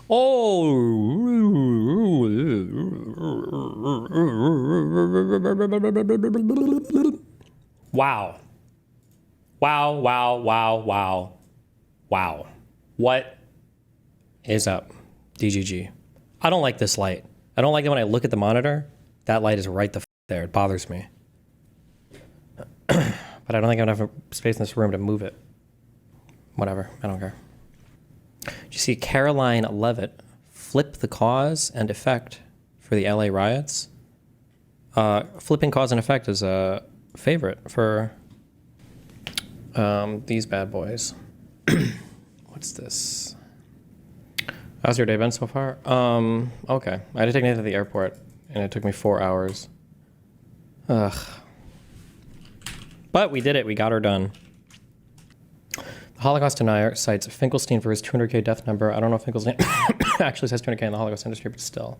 Oh. Wow. Wow, wow, wow, wow. Wow. What is up, DGG? I don't like this light. I don't like it when I look at the monitor. That light is right there. It bothers me. But I don't think I have enough space in this room to move it. Whatever. I don't care. Did you see Caroline Levitt flip the cause and effect for the LA riots? Flipping cause and effect is a favorite for these bad boys. What's this? How's your day been so far? Okay. I had to take Nathan to the airport, and it took me 4 hours. Ugh. But we did it. We got her done. The Holocaust denier cites Finkelstein for his 200K death number. I don't know if Finkelstein actually says 200K in the Holocaust industry, but still.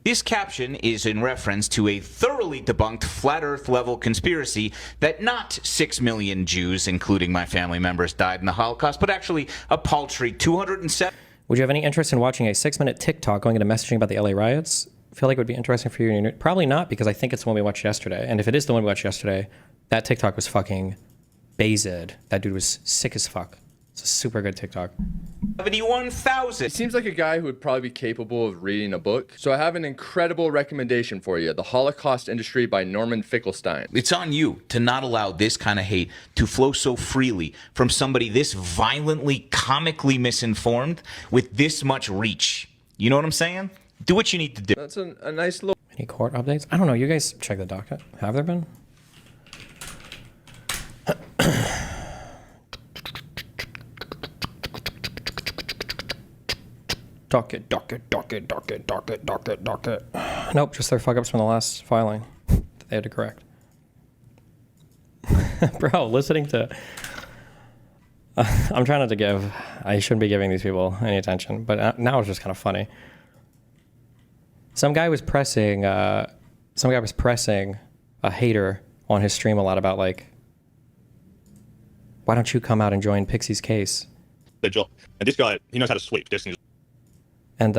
This caption is in reference to a thoroughly debunked flat earth level conspiracy that not 6 million Jews, including my family members, died in the Holocaust, but actually a paltry 207. Would you have any interest in watching a 6-minute TikTok going into messaging about the LA riots? I feel like it would be interesting for you. Probably not, because I think it's the one we watched yesterday. And if it is the one we watched yesterday, that TikTok was fucking Bayzid. That dude was sick as fuck. It's a super good TikTok. 71,000. He seems like a guy who would probably be capable of reading a book. So I have an incredible recommendation for you. The Holocaust Industry by Norman Finkelstein. It's on you to not allow this kind of hate to flow so freely from somebody this violently, comically misinformed with this much reach. You know what I'm saying? Do what you need to do. That's a nice little... Any court updates? I don't know. You guys check the docket. Have there been? Docket. Nope, just their fuck-ups from the last filing that they had to correct. Bro, listening to... I'm trying not to give... I shouldn't be giving these people any attention, but now it's just kind of funny. Some guy was pressing a hater on his stream a lot about, like, why don't you come out and join Pixie's case? And this guy, he knows how to sweep. And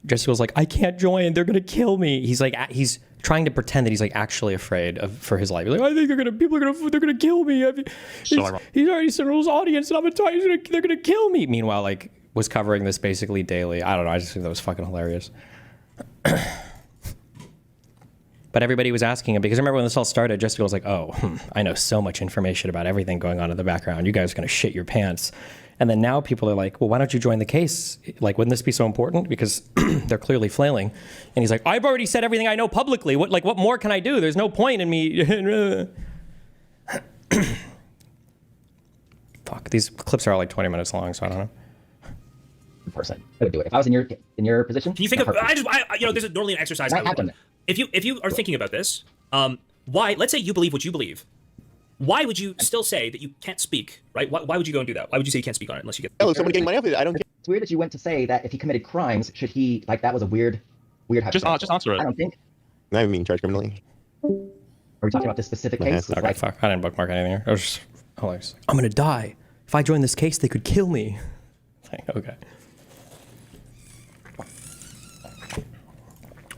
Jesse was like, I can't join. They're gonna kill me. He's like, he's trying to pretend that he's like actually afraid for his life. He's like, I think they're gonna kill me. He's already sent his audience, and they're gonna kill me. Meanwhile, like, was covering this basically daily. I don't know. I just think that was fucking hilarious. But everybody was asking him, because I remember when this all started, Jessica was like, oh, I know so much information about everything going on in the background. You guys are going to shit your pants. And then now people are like, well, why don't you join the case? Like, wouldn't this be so important? Because they're clearly flailing. And he's like, I've already said everything I know publicly. What more can I do? There's no point in me. Fuck, these clips are all like 20 minutes long, so I don't know. Person, I would do it. If I was in your position. Can you think of? This is normally an exercise. If you are thinking about this, why? Let's say you believe what you believe. Why would you still say that you can't speak? Right? Why would you go and do that? Why would you say you can't speak on it unless you get? Oh, someone getting money off it. I don't. It's weird that you went to say that if he committed crimes, should he like that was a weird. Just answer it. I don't think. I mean, charge criminally. Are we talking about this specific case? Okay, fuck. I didn't bookmark anything here. I was just hilarious. I'm gonna die. If I join this case, they could kill me. Like, okay.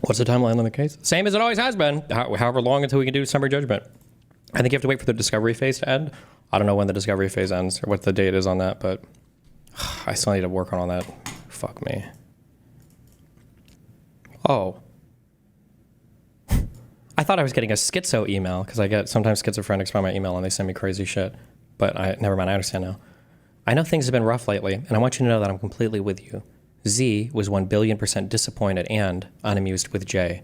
What's the timeline on the case? Same as it always has been. However long until we can do summary judgment. I think you have to wait for the discovery phase to end. I don't know when the discovery phase ends or what the date is on that, but I still need to work on that. Fuck me. Oh. I thought I was getting a schizo email because I get sometimes schizophrenics by my email and they send me crazy shit. But never mind, I understand now. I know things have been rough lately, and I want you to know that I'm completely with you. Z was 1,000,000,000% disappointed and unamused with J.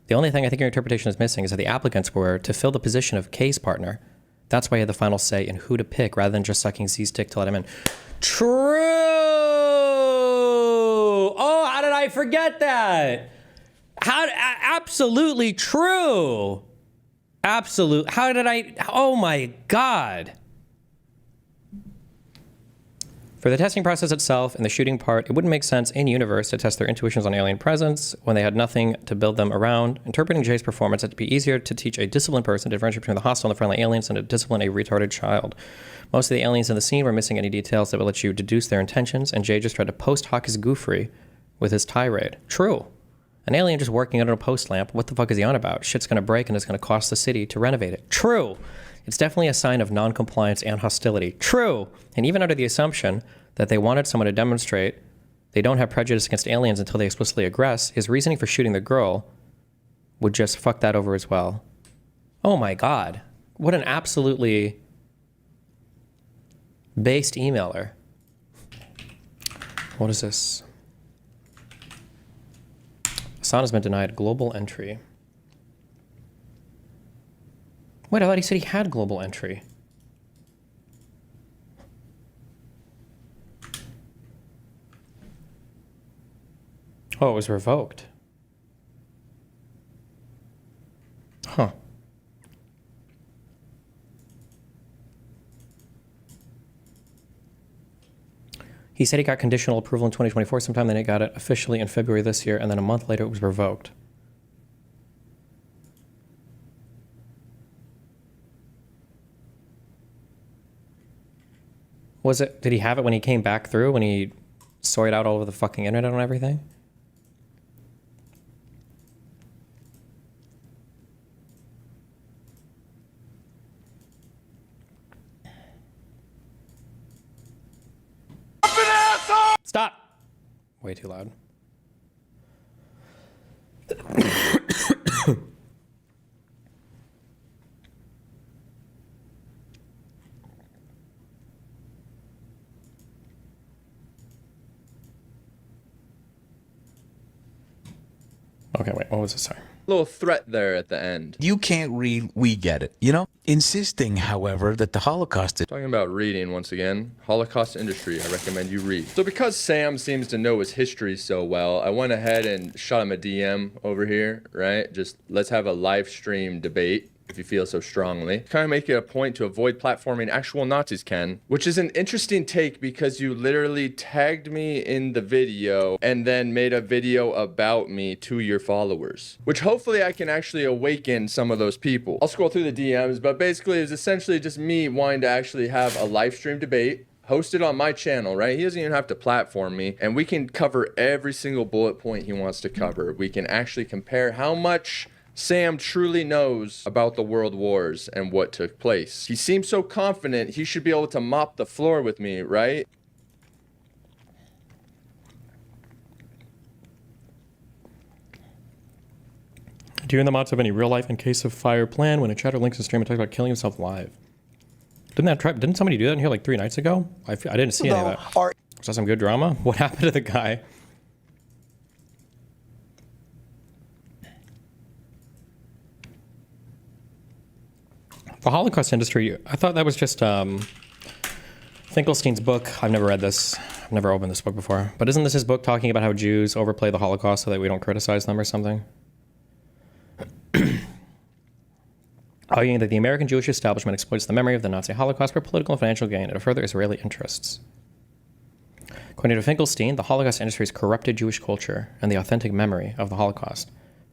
The only thing I think your interpretation is missing is that the applicants were to fill the position of K's partner. That's why he had the final say in who to pick rather than just sucking Z's dick to let him in. True! Oh, how did I forget that? Absolutely true! Absolute. How did I? Oh my God. For the testing process itself and the shooting part, it wouldn't make sense in universe to test their intuitions on alien presence when they had nothing to build them around. Interpreting Jay's performance, it'd be easier to teach a disciplined person to differentiate between the hostile and the friendly aliens than to discipline a retarded child. Most of the aliens in the scene were missing any details that would let you deduce their intentions, and Jay just tried to post hoc his goofery with his tirade. True. An alien just working under a post lamp, what the fuck is he on about? Shit's gonna break and it's gonna cost the city to renovate it. True. It's definitely a sign of non-compliance and hostility. True. And even under the assumption that they wanted someone to demonstrate they don't have prejudice against aliens until they explicitly aggress, his reasoning for shooting the girl would just fuck that over as well. Oh my God. What an absolutely based emailer. What is this? Hasan has been denied global entry. Wait, I thought he said he had global entry. Oh, it was revoked. Huh. He said he got conditional approval in 2024 sometime, then he got it officially in February this year, and then a month later it was revoked. Was it, did he have it when he came back through, when he saw it out all over the fucking internet and everything? Stop! Way too loud. Okay, wait, what was it? Sorry. Little threat there at the end. You can't read, we get it, you know? Insisting, however, that the Holocaust is... Talking about reading once again, Holocaust industry, I recommend you read. So because Sam seems to know his history so well, I went ahead and shot him a DM over here, right? Just let's have a live stream debate, if you feel so strongly. Kind of make it a point to avoid platforming actual Nazis, Ken, which is an interesting take because you literally tagged me in the video and then made a video about me to your followers, which hopefully I can actually awaken some of those people. I'll scroll through the DMs, but basically it's essentially just me wanting to actually have a live stream debate hosted on my channel, right? He doesn't even have to platform me, and we can cover every single bullet point he wants to cover. We can actually compare how much Sam truly knows about the world wars and what took place. He seems so confident he should be able to mop the floor with me, right? Do you and the mods have any real life in case of fire plan when a chatter links a stream and talks about killing himself live? Didn't somebody do that in here like 3 nights ago? I didn't see any of that. Was that some good drama? What happened to the guy? The Holocaust industry, I thought that was just Finkelstein's book. I've never read this. I've never opened this book before. But isn't this his book talking about how Jews overplay the Holocaust so that we don't criticize them or something? Arguing that the American Jewish establishment exploits the memory of the Nazi Holocaust for political and financial gain and to further Israeli interests. According to Finkelstein, the Holocaust industry has corrupted Jewish culture and the authentic memory of the Holocaust.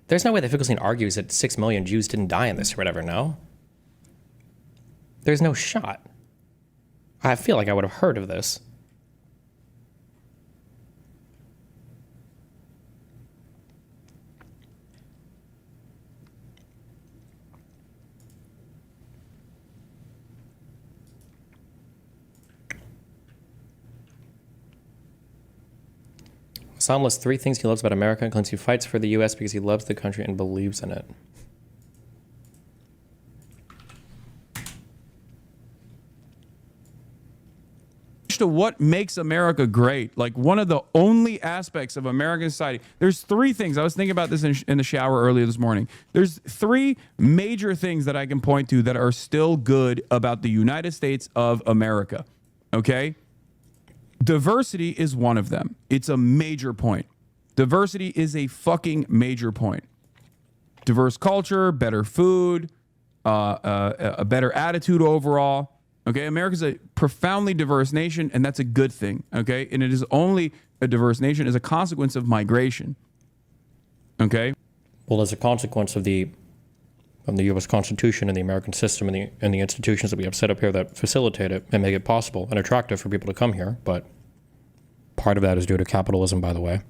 There's no way that Finkelstein argues that 6 million Jews didn't die in this or whatever, no? There's no shot. I feel like I would have heard of this. Sam lists 3 things he loves about America, including he fights for the U.S. because he loves the country and believes in it. To what makes America great, like one of the only aspects of American society. There's 3 things. I was thinking about this in the shower earlier this morning. There's 3 major things that I can point to that are still good about the United States of America. Okay? Diversity is one of them. It's a major point. Diversity is a fucking major point. Diverse culture, better food, a better attitude overall. Okay, America's a profoundly diverse nation, and that's a good thing. Okay, and it is only a diverse nation as a consequence of migration. Okay. Well, as a consequence of the U.S. Constitution and the American system and the institutions that we have set up here that facilitate it and make it possible and attractive for people to come here. But part of that is due to capitalism, by the way.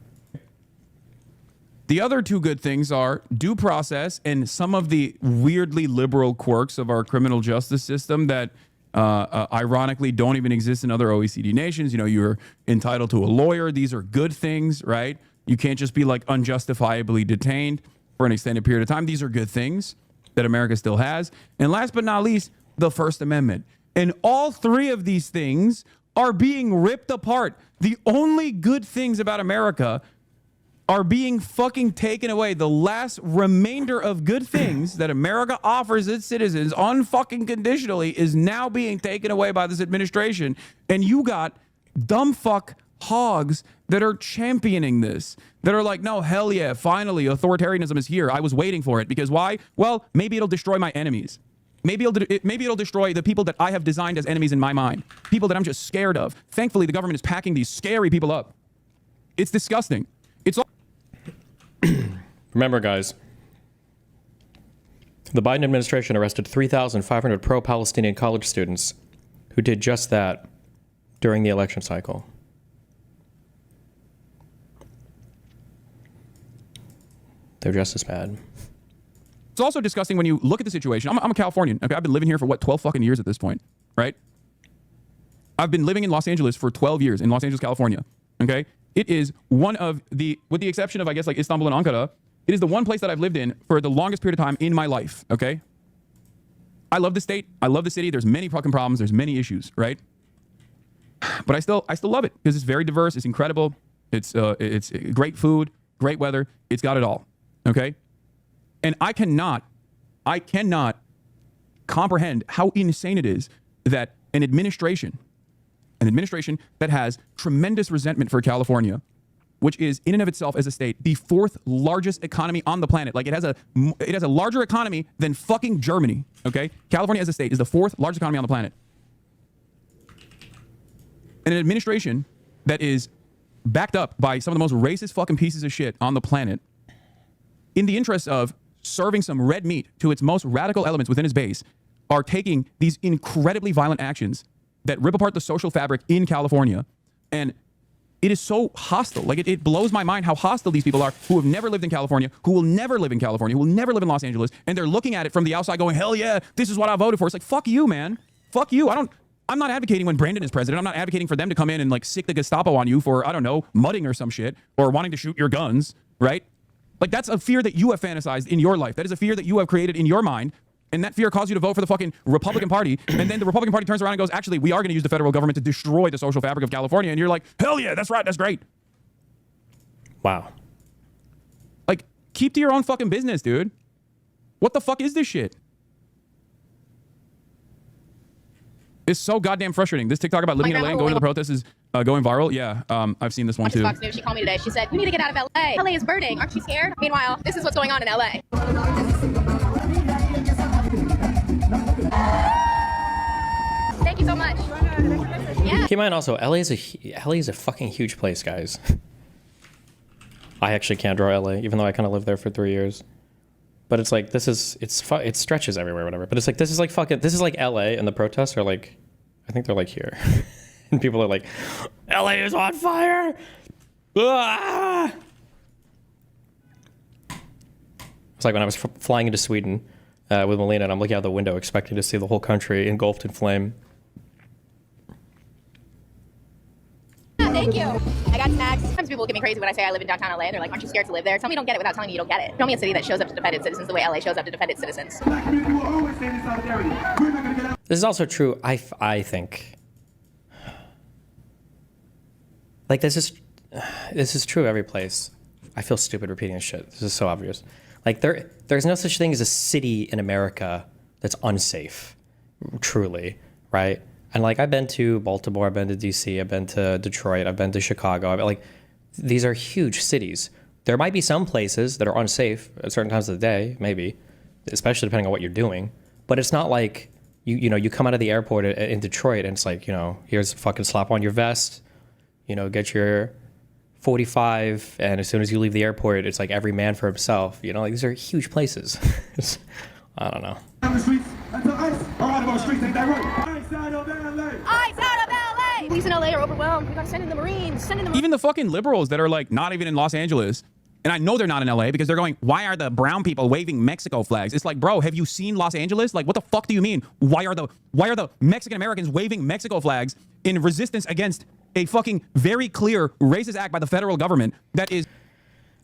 The other two good things are due process and some of the weirdly liberal quirks of our criminal justice system that ironically don't even exist in other OECD nations. You know, you're entitled to a lawyer. These are good things, right? You can't just be like unjustifiably detained for an extended period of time. These are good things that America still has. And last but not least, the First Amendment. And all three of these things are being ripped apart. The only good things about America are being fucking taken away. The last remainder of good things that America offers its citizens unfucking conditionally is now being taken away by this administration. And you got dumb fuck hogs that are championing this, that are like, no, hell yeah, finally, authoritarianism is here. I was waiting for it. Because why? Well, maybe it'll destroy my enemies. Maybe it'll destroy the people that I have designed as enemies in my mind. People that I'm just scared of. Thankfully, the government is packing these scary people up. It's disgusting. It's all... Remember, guys, the Biden administration arrested 3,500 pro-Palestinian college students who did just that during the election cycle. They're just as bad. It's also disgusting when you look at the situation. I'm a Californian. Okay, I've been living here for 12 fucking years at this point, right? I've been living in Los Angeles for 12 years in Los Angeles, California. Okay, it is one of the, with the exception of I guess like Istanbul and Ankara, it is the one place that I've lived in for the longest period of time in my life. Okay, I love the state. I love the city. There's many fucking problems. There's many issues, right? But I still love it because it's very diverse. It's incredible. It's great food, great weather. It's got it all. Okay. And I cannot comprehend how insane it is that an administration that has tremendous resentment for California, which is in and of itself as a state, the fourth largest economy on the planet. Like it has a larger economy than fucking Germany. Okay. California as a state is the fourth largest economy on the planet. And an administration that is backed up by some of the most racist fucking pieces of shit on the planet in the interest of serving some red meat to its most radical elements within its base, are taking these incredibly violent actions that rip apart the social fabric in California. And it is so hostile. Like it blows my mind how hostile these people are who have never lived in California, who will never live in California, who will never live in Los Angeles. And they're looking at it from the outside going, hell yeah, this is what I voted for. It's like, fuck you, man. Fuck you. I'm not advocating when Brandon is president. I'm not advocating for them to come in and like sick the Gestapo on you for, I don't know, mudding or some shit or wanting to shoot your guns, right? Like that's a fear that you have fantasized in your life. That is a fear that you have created in your mind. And that fear caused you to vote for the fucking Republican Party. And then the Republican Party turns around and goes, actually, we are going to use the federal government to destroy the social fabric of California. And you're like, hell yeah, that's right. That's great. Wow. Like, keep to your own fucking business, dude. What the fuck is this shit? It's so goddamn frustrating. This TikTok about living in LA and going to the protests is going viral. Yeah, I've seen this one too. Fox News, she called me today. She said, "You need to get out of LA. LA is burning. Aren't you scared?" Meanwhile, this is what's going on in LA. Thank you so much. Yeah. Keep in mind also, LA is a fucking huge place, guys. I actually can't draw LA, even though I kind of lived there for 3 years. But it's like it stretches everywhere, whatever. But it's like this is like LA, and the protests are like, I think they're like here, and people are like, LA is on fire. Ah! It's like when I was flying into Sweden with Melina, and I'm looking out the window, expecting to see the whole country engulfed in flame. Thank you. I got snacks. Sometimes people look at me crazy when I say I live in downtown LA. They're like, aren't you scared to live there? Tell me you don't get it without telling me you don't get it. Show me a city that shows up to defend its citizens the way LA shows up to defend its citizens. This is also true, I think. Like, this is true every place. I feel stupid repeating this shit. This is so obvious. Like, there's no such thing as a city in America that's unsafe, truly, right? And like, I've been to Baltimore, I've been to DC, I've been to Detroit, I've been to Chicago. These are huge cities. There might be some places that are unsafe at certain times of the day, maybe, especially depending on what you're doing. But it's not like you come out of the airport in Detroit and it's like, here's a fucking slap on your vest, get your 45, and as soon as you leave the airport, it's like every man for himself. Like these are huge places. I don't know. Police in LA are overwhelmed. We gotta send in the Marines. Even the fucking liberals that are like not even in Los Angeles, and I know they're not in LA because they're going, why are the brown people waving Mexico flags? It's like, bro, have you seen Los Angeles? Like, what the fuck do you mean? Why are the Mexican Americans waving Mexico flags in resistance against a fucking very clear racist act by the federal government that is...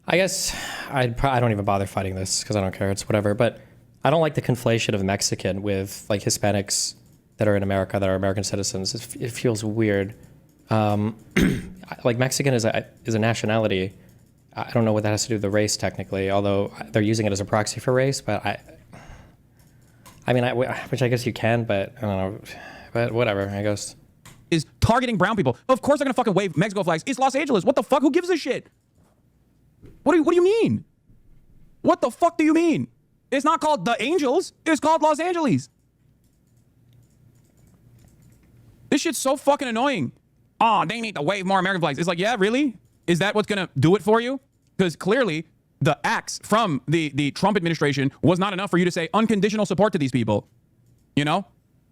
I guess I don't even bother fighting this because I don't care. It's whatever. But I don't like the conflation of Mexican with like Hispanics that are in America that are American citizens. It feels weird. Like Mexican is a nationality. I don't know what that has to do with the race technically, although they're using it as a proxy for race. But which I guess you can, but I don't know. But whatever, I guess. Is targeting brown people. Of course they're gonna fucking wave Mexico flags. It's Los Angeles. What the fuck? Who gives a shit? What do you mean? What the fuck do you mean? It's not called the Angels. It's called Los Angeles. This shit's so fucking annoying. Oh, they need to wave more American flags. It's like, yeah, really? Is that what's gonna do it for you? Because clearly the acts from the Trump administration was not enough for you to say unconditional support to these people.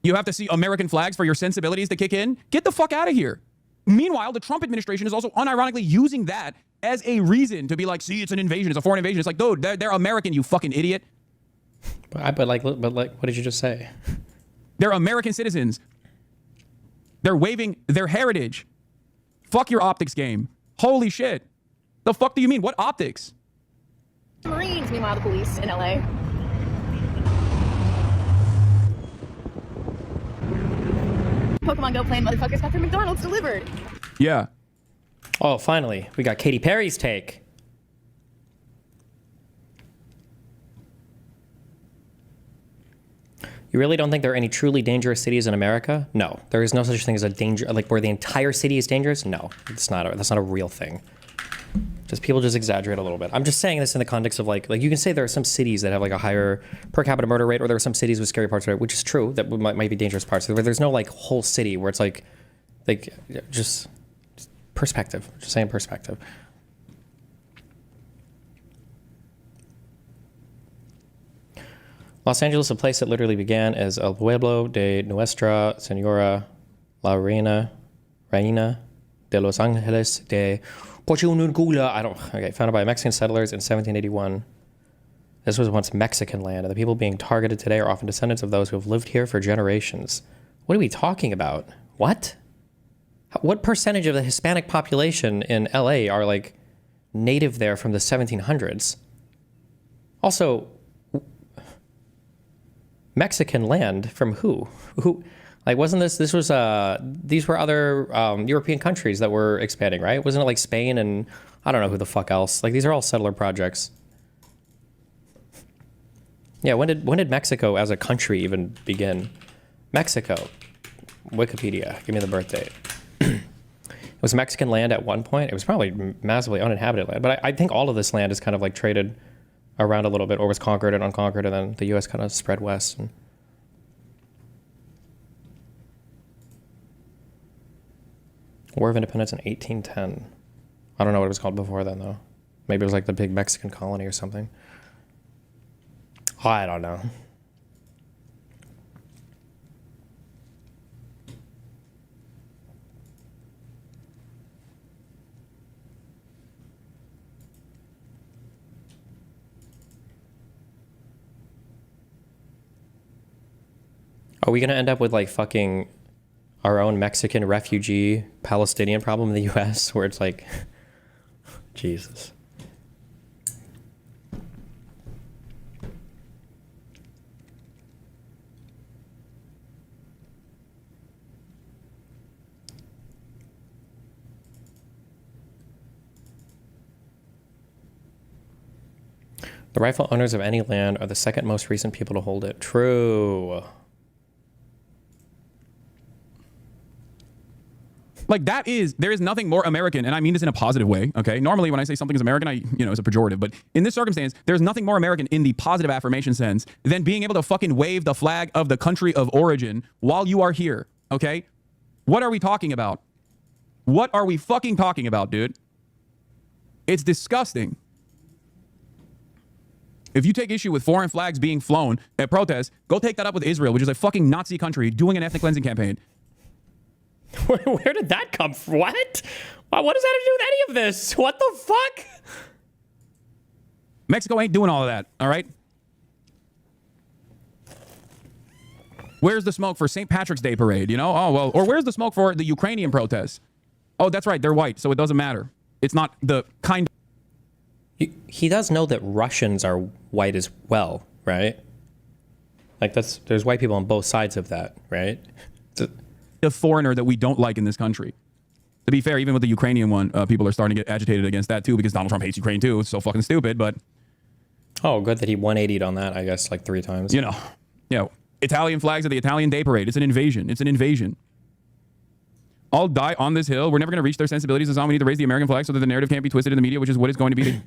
You have to see American flags for your sensibilities to kick in. Get the fuck out of here. Meanwhile, the Trump administration is also unironically using that as a reason to be like, see, it's an invasion. It's a foreign invasion. It's like, dude, they're American, you fucking idiot. But what did you just say? They're American citizens. They're waving their heritage. Fuck your optics game. Holy shit. The fuck do you mean? What optics? Marines, meanwhile, the police in LA. Pokemon Go playing motherfuckers got their McDonald's delivered. Yeah. Oh, finally. We got Katy Perry's take. You really don't think there are any truly dangerous cities in America? No. There is no such thing as a danger, like where the entire city is dangerous? No. That's not a real thing. People just exaggerate a little bit. I'm just saying this in the context of like you can say there are some cities that have like a higher per capita murder rate, or there are some cities with scary parts of it, which is true, that might be dangerous parts. But there's no like whole city where it's like just perspective. Just saying perspective. Los Angeles, a place that literally began as El Pueblo de Nuestra Señora La Reina de Los Angeles de founded by Mexican settlers in 1781. This was once Mexican land, and the people being targeted today are often descendants of those who have lived here for generations. What are we talking about? What? What percentage of the Hispanic population in LA are like native there from the 1700s? Also, Mexican land from who? Like, wasn't this was, these were other European countries that were expanding, right? Wasn't it like Spain and I don't know who the fuck else? Like, these are all settler projects. Yeah, when did Mexico as a country even begin? Mexico. Wikipedia, give me the birth date. It was Mexican land at one point. It was probably massively uninhabited land, but I think all of this land is kind of like traded around a little bit, or was conquered and unconquered, and then the U.S. kind of spread west. And War of Independence in 1810. I don't know what it was called before then, though. Maybe it was like the big Mexican colony or something. I don't know. Are we going to end up with like fucking our own Mexican refugee Palestinian problem in the US where it's like, Jesus. The rightful owners of any land are the second most recent people to hold it. True. Like there is nothing more American, and I mean this in a positive way, okay? Normally when I say something is American, it's a pejorative, but in this circumstance, there's nothing more American in the positive affirmation sense than being able to fucking wave the flag of the country of origin while you are here, okay? What are we talking about? What are we fucking talking about, dude? It's disgusting. If you take issue with foreign flags being flown at protests, go take that up with Israel, which is a fucking Nazi country doing an ethnic cleansing campaign. Where did that come from? What? What does that have to do with any of this? What the fuck? Mexico ain't doing all of that, all right? Where's the smoke for St. Patrick's Day parade, Oh, well, or where's the smoke for the Ukrainian protests? Oh, that's right, they're white, so it doesn't matter. It's not the kind of... He does know that Russians are white as well, right? Like, there's white people on both sides of that, right? A foreigner that we don't like in this country. To be fair, even with the Ukrainian one, people are starting to get agitated against that too because Donald Trump hates Ukraine too. It's so fucking stupid, but... Oh, good that he 180'd on that, I guess, like 3 times. Italian flags at the Italian Day Parade. It's an invasion. It's an invasion. I'll die on this hill. We're never going to reach their sensibilities as long. We need to raise the American flag so that the narrative can't be twisted in the media, which is what it's going to be.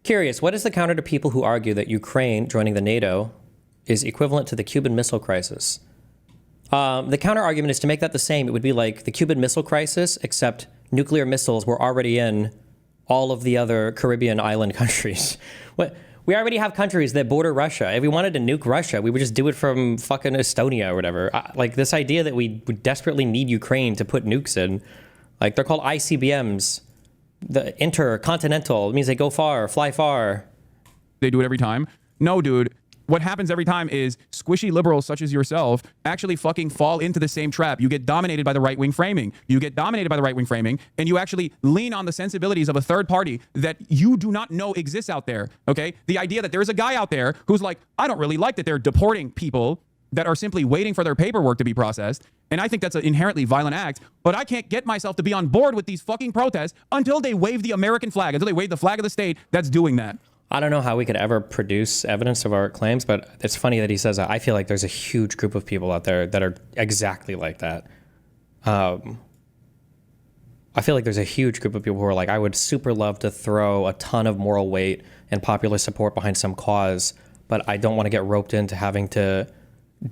Curious, what is the counter to people who argue that Ukraine joining the NATO is equivalent to the Cuban Missile Crisis? The counter argument is to make that the same. It would be like the Cuban Missile Crisis, except nuclear missiles were already in all of the other Caribbean island countries. We already have countries that border Russia. If we wanted to nuke Russia, we would just do it from fucking Estonia or whatever. Like this idea that we would desperately need Ukraine to put nukes in, like they're called ICBMs. The intercontinental, it means they go far, fly far. They do it every time. No, dude. What happens every time is squishy liberals such as yourself actually fucking fall into the same trap. You get dominated by the right-wing framing. And you actually lean on the sensibilities of a third party that you do not know exists out there, okay? The idea that there's a guy out there who's like, I don't really like that they're deporting people that are simply waiting for their paperwork to be processed. And I think that's an inherently violent act, but I can't get myself to be on board with these fucking protests until they wave the American flag, until they wave the flag of the state that's doing that. I don't know how we could ever produce evidence of our claims, but it's funny that he says that. I feel like there's a huge group of people out there that are exactly like that. I feel like there's a huge group of people who are like, I would super love to throw a ton of moral weight and popular support behind some cause, but I don't want to get roped into having to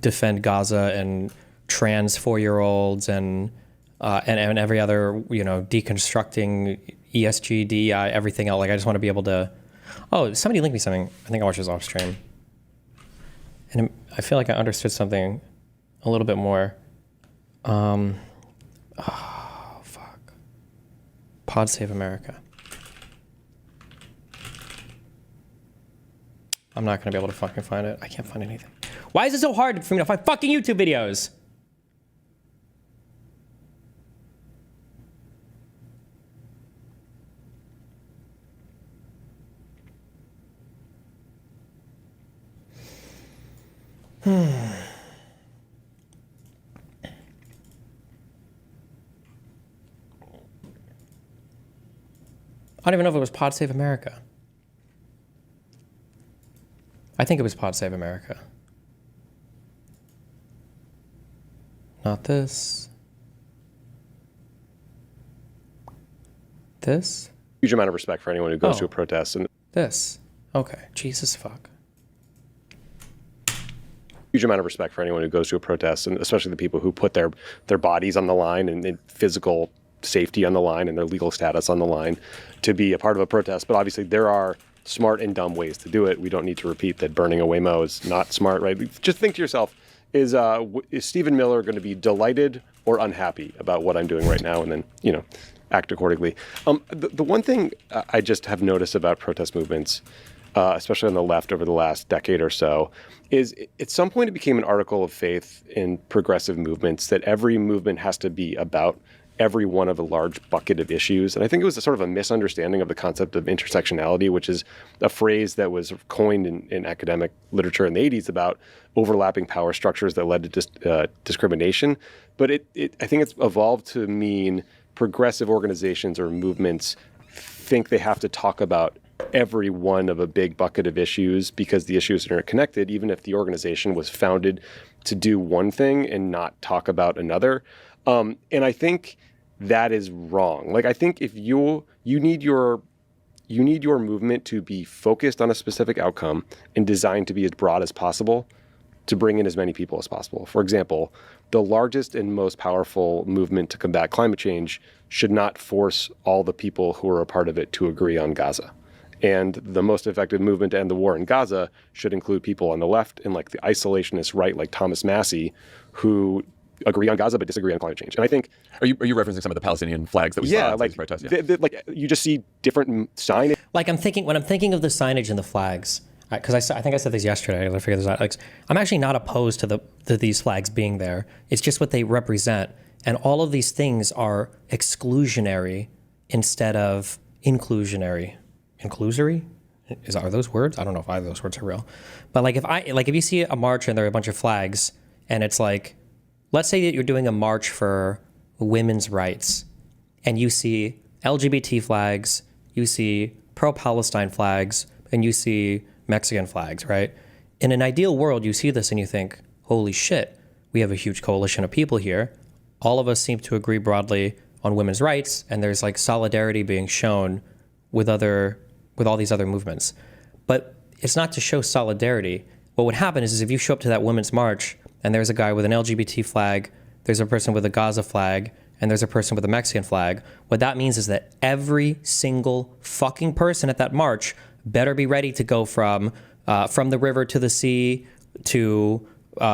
defend Gaza and trans 4-year-olds and every other, deconstructing ESG, DEI, everything else. Like, I just want to be able to... Oh, somebody linked me something. I think I watched this off stream. And I feel like I understood something a little bit more. Fuck. Pod Save America. I'm not going to be able to fucking find it. I can't find anything. Why is it so hard for me to find fucking YouTube videos? I don't even know if it was Pod Save America. I think it was Pod Save America. Not this. This? Huge amount of respect for anyone who goes to a protest. And this. Okay. Jesus fuck. Huge amount of respect for anyone who goes to a protest, and especially the people who put their bodies on the line and physical safety on the line and their legal status on the line to be a part of a protest. But obviously there are smart and dumb ways to do it. We don't need to repeat that burning a Waymo is not smart, right? Just think to yourself, is Stephen Miller going to be delighted or unhappy about what I'm doing right now? And then, act accordingly. The one thing I just have noticed about protest movements, especially on the left over the last decade or so, is at some point it became an article of faith in progressive movements that every movement has to be about every one of a large bucket of issues. And I think it was a sort of a misunderstanding of the concept of intersectionality, which is a phrase that was coined in academic literature in the 80s about overlapping power structures that led to discrimination. But I think it's evolved to mean progressive organizations or movements think they have to talk about every one of a big bucket of issues because the issues are interconnected, even if the organization was founded to do one thing and not talk about another. And I think that is wrong. Like, I think if you need your movement to be focused on a specific outcome and designed to be as broad as possible to bring in as many people as possible. For example, the largest and most powerful movement to combat climate change should not force all the people who are a part of it to agree on Gaza. And the most effective movement to end the war in Gaza should include people on the left and like the isolationist right, like Thomas Massey, who agree on Gaza but disagree on climate change. And I think, are you referencing some of the Palestinian flags that we saw in these protests? Yeah, like you just see different signage. Like when I'm thinking of the signage and the flags, because I think I said this yesterday. I figured this out. Like, I'm actually not opposed to these flags being there. It's just what they represent, and all of these things are exclusionary instead of inclusionary. Inclusory? Are those words? I don't know if either of those words are real. But like if you see a march and there are a bunch of flags, and it's like, let's say that you're doing a march for women's rights, and you see LGBT flags, you see pro-Palestine flags, and you see Mexican flags, right? In an ideal world, you see this and you think, holy shit, we have a huge coalition of people here. All of us seem to agree broadly on women's rights, and there's like solidarity being shown with all these other movements. But it's not to show solidarity. What would happen is if you show up to that women's march and there's a guy with an LGBT flag, there's a person with a Gaza flag, and there's a person with a Mexican flag, what that means is that every single fucking person at that march better be ready to go from the river to the sea to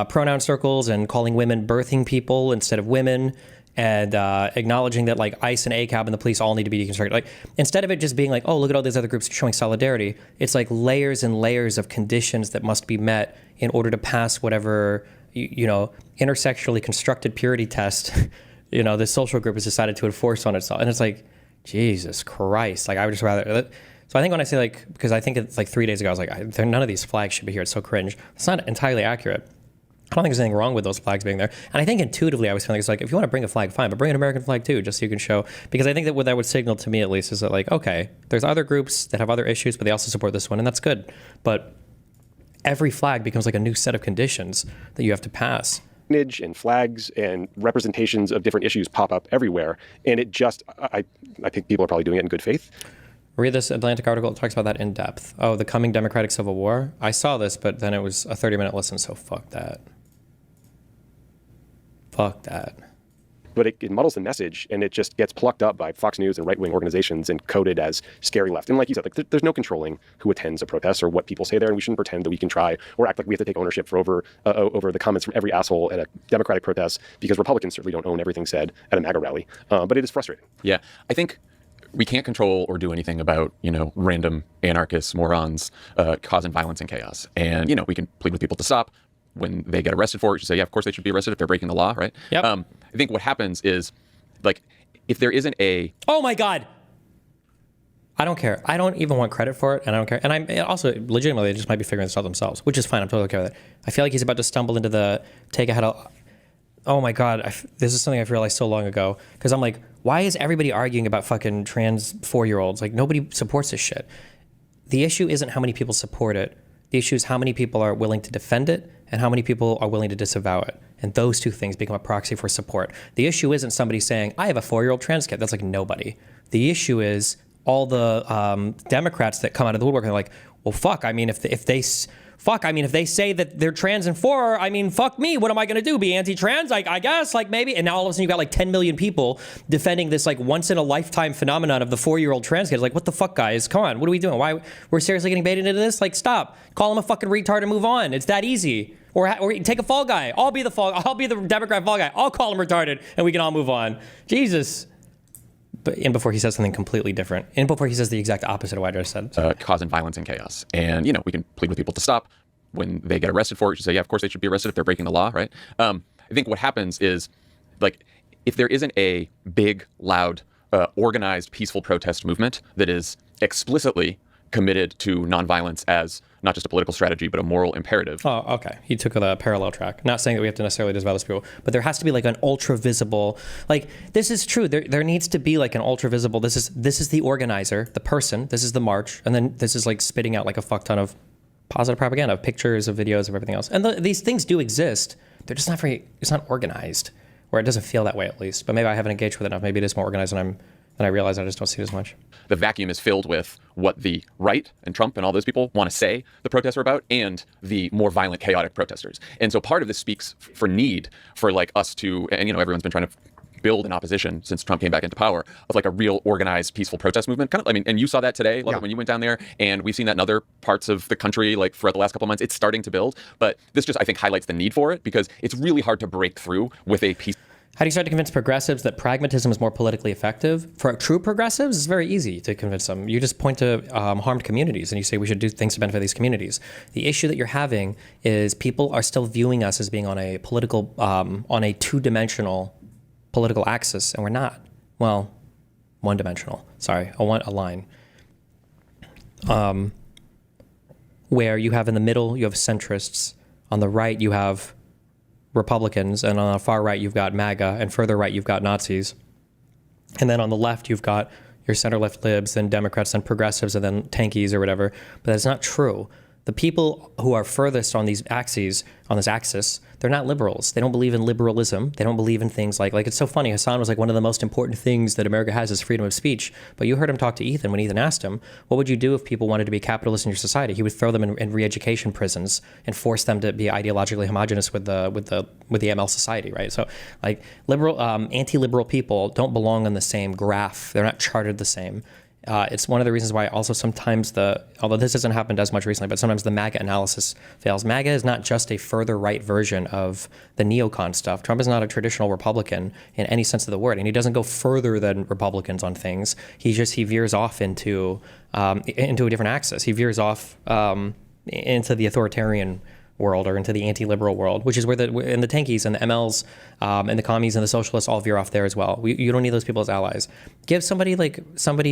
pronoun circles and calling women birthing people instead of women, and acknowledging that like ICE and ACAB and the police all need to be deconstructed. Like, instead of it just being like, oh, look at all these other groups showing solidarity, it's like layers and layers of conditions that must be met in order to pass whatever, intersexually constructed purity test, this social group has decided to enforce on itself. And it's like, Jesus Christ. Like, I would just rather... So I think when I say like, because I think it's like 3 days ago, I was like, none of these flags should be here. It's so cringe. It's not entirely accurate. I don't think there's anything wrong with those flags being there. And I think intuitively I was feeling it's like, if you want to bring a flag, fine, but bring an American flag too, just so you can show. Because I think that what that would signal to me at least is that like, okay, there's other groups that have other issues, but they also support this one, and that's good. But every flag becomes like a new set of conditions that you have to pass. And flags and representations of different issues pop up everywhere. And it just, I think people are probably doing it in good faith. Read this Atlantic article. It talks about that in depth. Oh, the coming Democratic Civil War. I saw this, but then it was a 30-minute listen, so fuck that. Fuck that. But it muddles the message, and it just gets plucked up by Fox News and right-wing organizations and coded as scary left. And like you said, like there's no controlling who attends a protest or what people say there, and we shouldn't pretend that we can try or act like we have to take ownership for over the comments from every asshole at a Democratic protest, because Republicans certainly don't own everything said at a MAGA rally. But it is frustrating. Yeah, I think we can't control or do anything about, random anarchists, morons, causing violence and chaos. And, we can plead with people to stop. When they get arrested for it, you say, yeah, of course they should be arrested if they're breaking the law, right? Yep. I think what happens is, like, if there isn't a... Oh my God! I don't care. I don't even want credit for it, and I don't care. And I'm also, legitimately, they just might be figuring this out themselves, which is fine. I'm totally okay with it. I feel like he's about to stumble into the take ahead of... Oh my God, this is something I've realized so long ago, because I'm like, why is everybody arguing about fucking trans 4-year-olds? Like, nobody supports this shit. The issue isn't how many people support it. The issue is how many people are willing to defend it and how many people are willing to disavow it. And those two things become a proxy for support. The issue isn't somebody saying, I have a 4-year-old trans kid. That's like nobody. The issue is all the Democrats that come out of the woodwork and are like, well, fuck, I mean, if they say that they're trans and 4, I mean, fuck me. What am I going to do? Be anti-trans? I guess, like, maybe. And now all of a sudden you've got like 10 million people defending this like once in a lifetime phenomenon of the 4-year-old trans kid. Like, what the fuck, guys? Come on. What are we doing? Why? We're seriously getting baited into this? Like, stop. Call him a fucking retard and move on. It's that easy. Or take a fall guy. I'll be the Democrat fall guy. I'll call him retarded and we can all move on. Jesus. But before he says something completely different. And before he says the exact opposite of what I just said. Causing violence and chaos. And, we can plead with people to stop. When they get arrested for it, you say, yeah, of course they should be arrested if they're breaking the law, right? I think what happens is, like, if there isn't a big, loud, organized, peaceful protest movement that is explicitly committed to nonviolence as not just a political strategy, but a moral imperative. Oh, okay. He took the parallel track. Not saying that we have to necessarily disavow those people, but there has to be like an ultra visible, like, this is true. There needs to be like an ultra visible, this is the organizer, the person, this is the march, and then this is like spitting out like a fuck ton of positive propaganda, of pictures, of videos, of everything else. And these things do exist. They're just not it's not organized. or it doesn't feel that way at least. But maybe I haven't engaged with it enough. Maybe it is more organized than I realize. I just don't see it as much. The vacuum is filled with what the right and Trump and all those people want to say the protests are about, and the more violent, chaotic protesters. And so part of this speaks for need for like us to, and everyone's been trying to build an opposition since Trump came back into power of like a real organized, peaceful protest movement. And you saw that today, when you went down there, and we've seen that in other parts of the country, like throughout the last couple of months. It's starting to build, but this just, I think, highlights the need for it, because it's really hard to break through with a peace. How do you start to convince progressives that pragmatism is more politically effective? For true progressives, it's very easy to convince them. You just point to harmed communities and you say we should do things to benefit these communities. The issue that you're having is people are still viewing us as being on a political, on a two-dimensional political axis, and we're not. Well, one-dimensional. Sorry, a line. Where you have in the middle, you have centrists. On the right, you have Republicans, and on the far right, you've got MAGA, and further right, you've got Nazis. And then on the left, you've got your center-left libs, and Democrats, and progressives, and then tankies or whatever. But that's not true. The people who are furthest on these axes, on this axis, they're not liberals. They don't believe in liberalism. They don't believe in things like it's so funny. Hasan was like, one of the most important things that America has is freedom of speech. But you heard him talk to Ethan when Ethan asked him, what would you do if people wanted to be capitalists in your society? He would throw them in re-education prisons and force them to be ideologically homogenous with the ML society, right? So like liberal, anti-liberal people don't belong on the same graph. They're not charted the same. It's one of the reasons why also sometimes although this hasn't happened as much recently, but sometimes the MAGA analysis fails. MAGA is not just a further right version of the neocon stuff. Trump is not a traditional Republican in any sense of the word, and he doesn't go further than Republicans on things. He veers off into a different axis. He veers off into the authoritarian world, or into the anti-liberal world, which is where the tankies and the MLs and the commies and the socialists all veer off there as well. You don't need those people as allies. Give somebody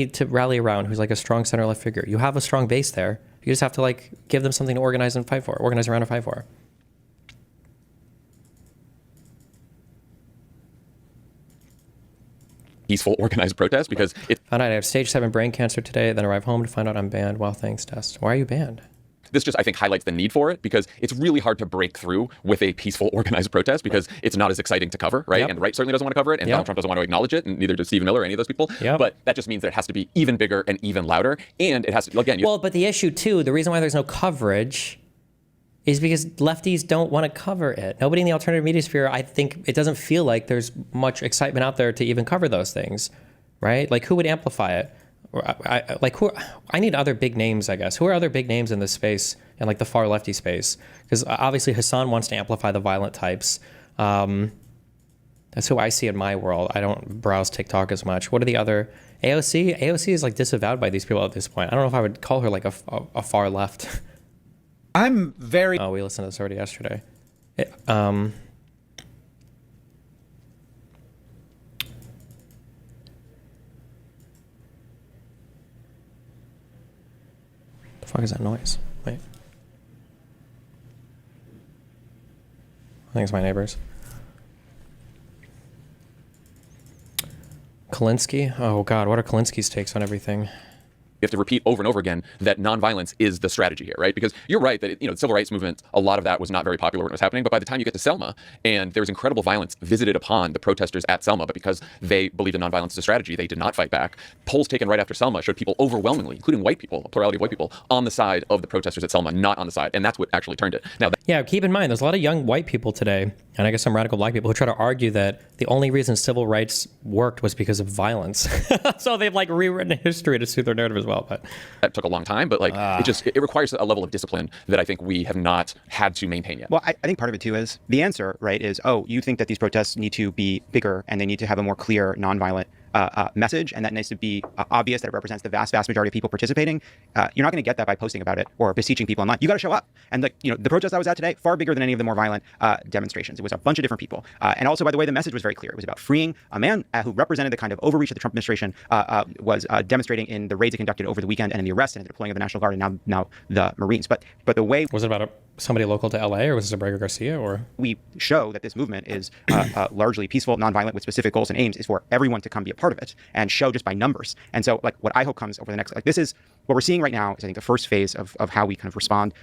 to rally around who's like a strong center-left figure. You have a strong base there. You just have to give them something to organize around and fight for. Peaceful, organized protest, because it. Found out I have stage 7 brain cancer today, then arrive home to find out I'm banned. Well, thanks, Test. Why are you banned? This just, I think, highlights the need for it, because it's really hard to break through with a peaceful, organized protest, because it's not as exciting to cover, right? Yep. And the right certainly doesn't want to cover it, and Donald Trump doesn't want to acknowledge it, and neither does Stephen Miller or any of those people. Yep. But that just means that it has to be even bigger and even louder, and it has to, again... But the issue, too, the reason why there's no coverage is because lefties don't want to cover it. Nobody in the alternative media sphere, I think, it doesn't feel like there's much excitement out there to even cover those things, right? Like, who would amplify it? I need other big names, I guess. Who are other big names in this space, in like the far lefty space? Because obviously Hasan wants to amplify the violent types. That's who I see in my world. I don't browse TikTok as much. What are the other? AOC? AOC is like disavowed by these people at this point. I don't know if I would call her like a far left. I'm very... Oh, we listened to this already yesterday. The fuck is that noise? Wait. I think it's my neighbors. Kalinsky? Oh God, what are Kalinsky's takes on everything? You have to repeat over and over again that nonviolence is the strategy here, right? Because you're right that the civil rights movement, a lot of that was not very popular when it was happening. But by the time you get to Selma, and there was incredible violence visited upon the protesters at Selma, but because they believed in nonviolence as a strategy, they did not fight back. Polls taken right after Selma showed people overwhelmingly, including white people, a plurality of white people, on the side of the protesters at Selma, not on the side, and that's what actually turned it. Now, yeah, keep in mind, there's a lot of young white people today, and I guess some radical black people who try to argue that the only reason civil rights worked was because of violence. So they've like rewritten history to suit their narrative as well. But that took a long time, but like it requires a level of discipline that I think we have not had to maintain yet. Well, I think part of it too is the answer, right, is, oh, you think that these protests need to be bigger and they need to have a more clear, nonviolent message, and that needs to be obvious that it represents the vast majority of people participating. You're not going to get that by posting about it or beseeching people online. You got to show up. And the protest I was at today, far bigger than any of the more violent demonstrations. It was a bunch of different people. And also, by the way, the message was very clear. It was about freeing a man who represented the kind of overreach that the Trump administration was demonstrating in the raids it conducted over the weekend, and in the arrest and the deploying of the National Guard and now the Marines. But the way... Was it about somebody local to LA, or was it Abrego Garcia? Or we show that this movement is largely peaceful, nonviolent, with specific goals and aims, is for everyone to come be a part of it and show just by numbers. And so, like, what I hope comes over the next, this is what we're seeing right now is, I think, the first phase of how we kind of respond.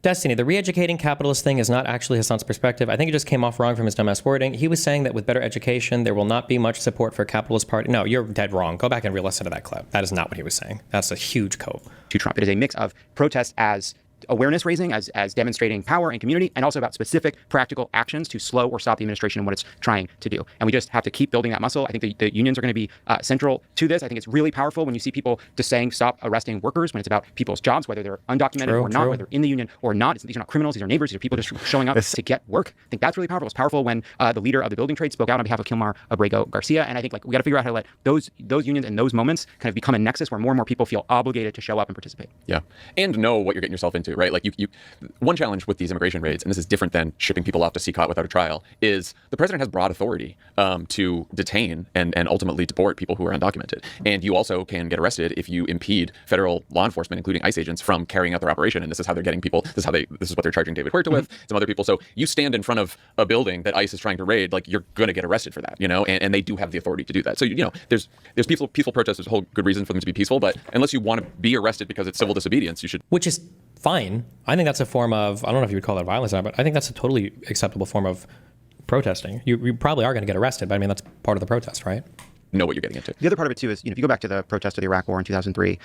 Destiny, the re-educating capitalist thing is not actually Hasan's perspective. I think it just came off wrong from his dumbass wording. He was saying that with better education, there will not be much support for capitalist party. No, you're dead wrong. Go back and re-listen to that clip. That is not what he was saying. That's a huge quote. To Trump. It is a mix of protest as awareness raising, as demonstrating power and community, and also about specific practical actions to slow or stop the administration and what it's trying to do. And we just have to keep building that muscle. I think the unions are going to be central to this. I think it's really powerful when you see people just saying stop arresting workers when it's about people's jobs, whether they're undocumented or not, whether they're in the union or not. These are not criminals. These are neighbors. These are people just showing up to get work. I think that's really powerful. It's powerful when the leader of the building trade spoke out on behalf of Kilmar Abrego Garcia. And I think we got to figure out how to let those unions and those moments kind of become a nexus where more and more people feel obligated to show up and participate. Yeah, and know what you're getting yourself into, right? Like you one challenge with these immigration raids, and this is different than shipping people off to CCOT without a trial, is the president has broad authority to detain and ultimately deport people who are undocumented. And you also can get arrested if you impede federal law enforcement, including ICE agents, from carrying out their operation. And this is how they're getting people. This is what they're charging David Huerta with, some other people. So you stand in front of a building that ICE is trying to raid, like you're going to get arrested for that, and they do have the authority to do that. So, there's peaceful protests. There's a whole good reason for them to be peaceful, but unless you want to be arrested because it's civil disobedience, you should. Which is fine. I think that's a form of, I don't know if you would call that violence or not, but I think that's a totally acceptable form of protesting. You probably are going to get arrested, but I mean, that's part of the protest, right? Know what you're getting into. The other part of it too is, if you go back to the protest of the Iraq War in 2003,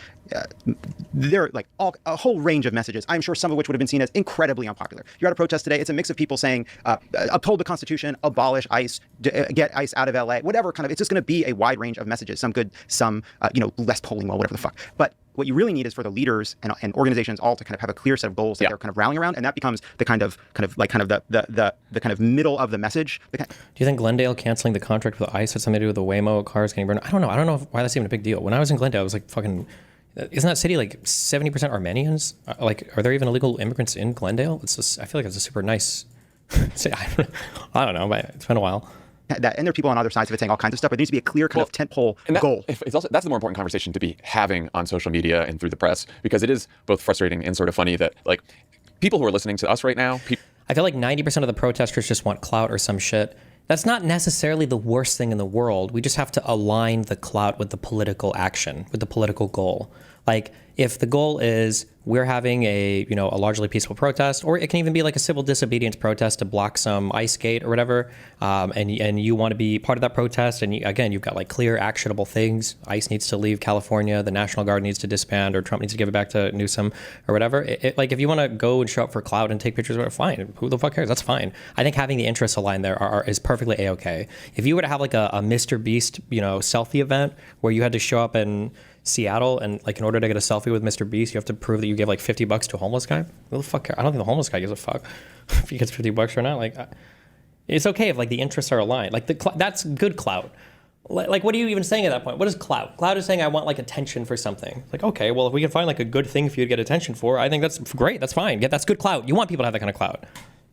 there are like a whole range of messages. I'm sure some of which would have been seen as incredibly unpopular. You're at a protest today. It's a mix of people saying, uphold the Constitution, abolish ICE, get ICE out of LA, whatever kind of. It's just going to be a wide range of messages. Some good, some less polling well, whatever the fuck. But what you really need is for the leaders and organizations all to kind of have a clear set of goals that they're kind of rallying around, and that becomes the kind of the kind of middle of the message. Do you think Glendale canceling the contract with ICE had something to do with the Waymo cars getting burned? I don't know why that's even a big deal. When I was in Glendale, I was like, fucking, isn't that city like 70% Armenians? Like, are there even illegal immigrants in Glendale? It's just, I feel like it's a super nice city. I don't know, but it's been a while. And there are people on other sides of it saying all kinds of stuff, but there needs to be a clear kind of tentpole goal. That's the more important conversation to be having on social media and through the press, because it is both frustrating and sort of funny that like people who are listening to us right now. I feel like 90% of the protesters just want clout or some shit. That's not necessarily the worst thing in the world. We just have to align the clout with the political action, with the political goal. Like, if the goal is we're having a largely peaceful protest, or it can even be like a civil disobedience protest to block some ICE gate or whatever, and you want to be part of that protest, and again, you've got like clear actionable things. ICE needs to leave California, the National Guard needs to disband, or Trump needs to give it back to Newsom or whatever. Like, if you want to go and show up for clout and take pictures of it, fine. Who the fuck cares? That's fine. I think having the interests aligned there is perfectly A-okay. If you were to have like a Mr. Beast, selfie event where you had to show up in Seattle, and like in order to get a selfie with Mr. Beast, you have to prove that you gave like $50 to a homeless guy. Who the fuck cares? I don't think the homeless guy gives a fuck if he gets $50 or not. Like, it's okay if like the interests are aligned. Like that's good clout. Like, what are you even saying at that point? What is clout? Clout is saying I want like attention for something. Like, okay, well, if we can find like a good thing for you to get attention for, I think that's great. That's fine. Yeah, that's good clout. You want people to have that kind of clout.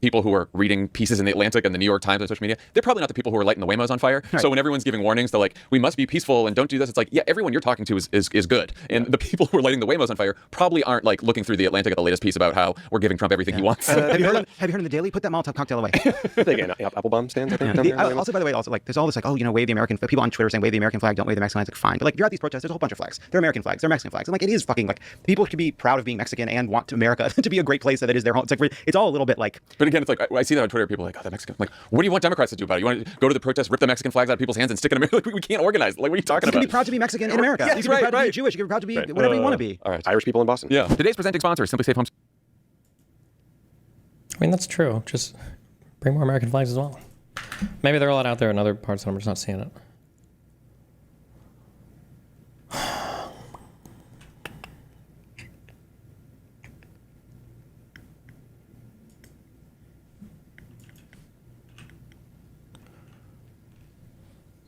People who are reading pieces in the Atlantic and the New York Times on social media, they're probably not the people who are lighting the Waymos on fire. Right. So when everyone's giving warnings, they're like, we must be peaceful and don't do this. It's like, yeah, everyone you're talking to is good. And the people who are lighting the Waymos on fire probably aren't like looking through the Atlantic at the latest piece about how we're giving Trump everything he wants. Have you heard in the Daily? Put that Molotov cocktail away. They get apple bomb stands. I think. Also, by the way, like there's all this like, wave the American. People on Twitter saying wave the American flag, don't wave the Mexican flag. It's like, fine, but like you're at these protests, there's a whole bunch of flags. They're American flags, they're Mexican flags. And like it is fucking like people should be proud of being Mexican and want America to be a great place that it is their home. It's like it's all a little bit like. But again, it's like I see that on Twitter. People are like, oh, the Mexican. I'm like, what do you want Democrats to do about it? You want to go to the protest, rip the Mexican flags out of people's hands, and stick it in America? Like, we can't organize. Like, what are you talking about? You can be proud to be Mexican in America. Yeah, you can be proud to be Jewish. You can be proud to be whatever you want to be. All right, Irish people in Boston. Yeah. Today's presenting sponsor is Simply Safe Homes. I mean, that's true. Just bring more American flags as well. Maybe they're a lot out there in other parts, and I'm just not seeing it.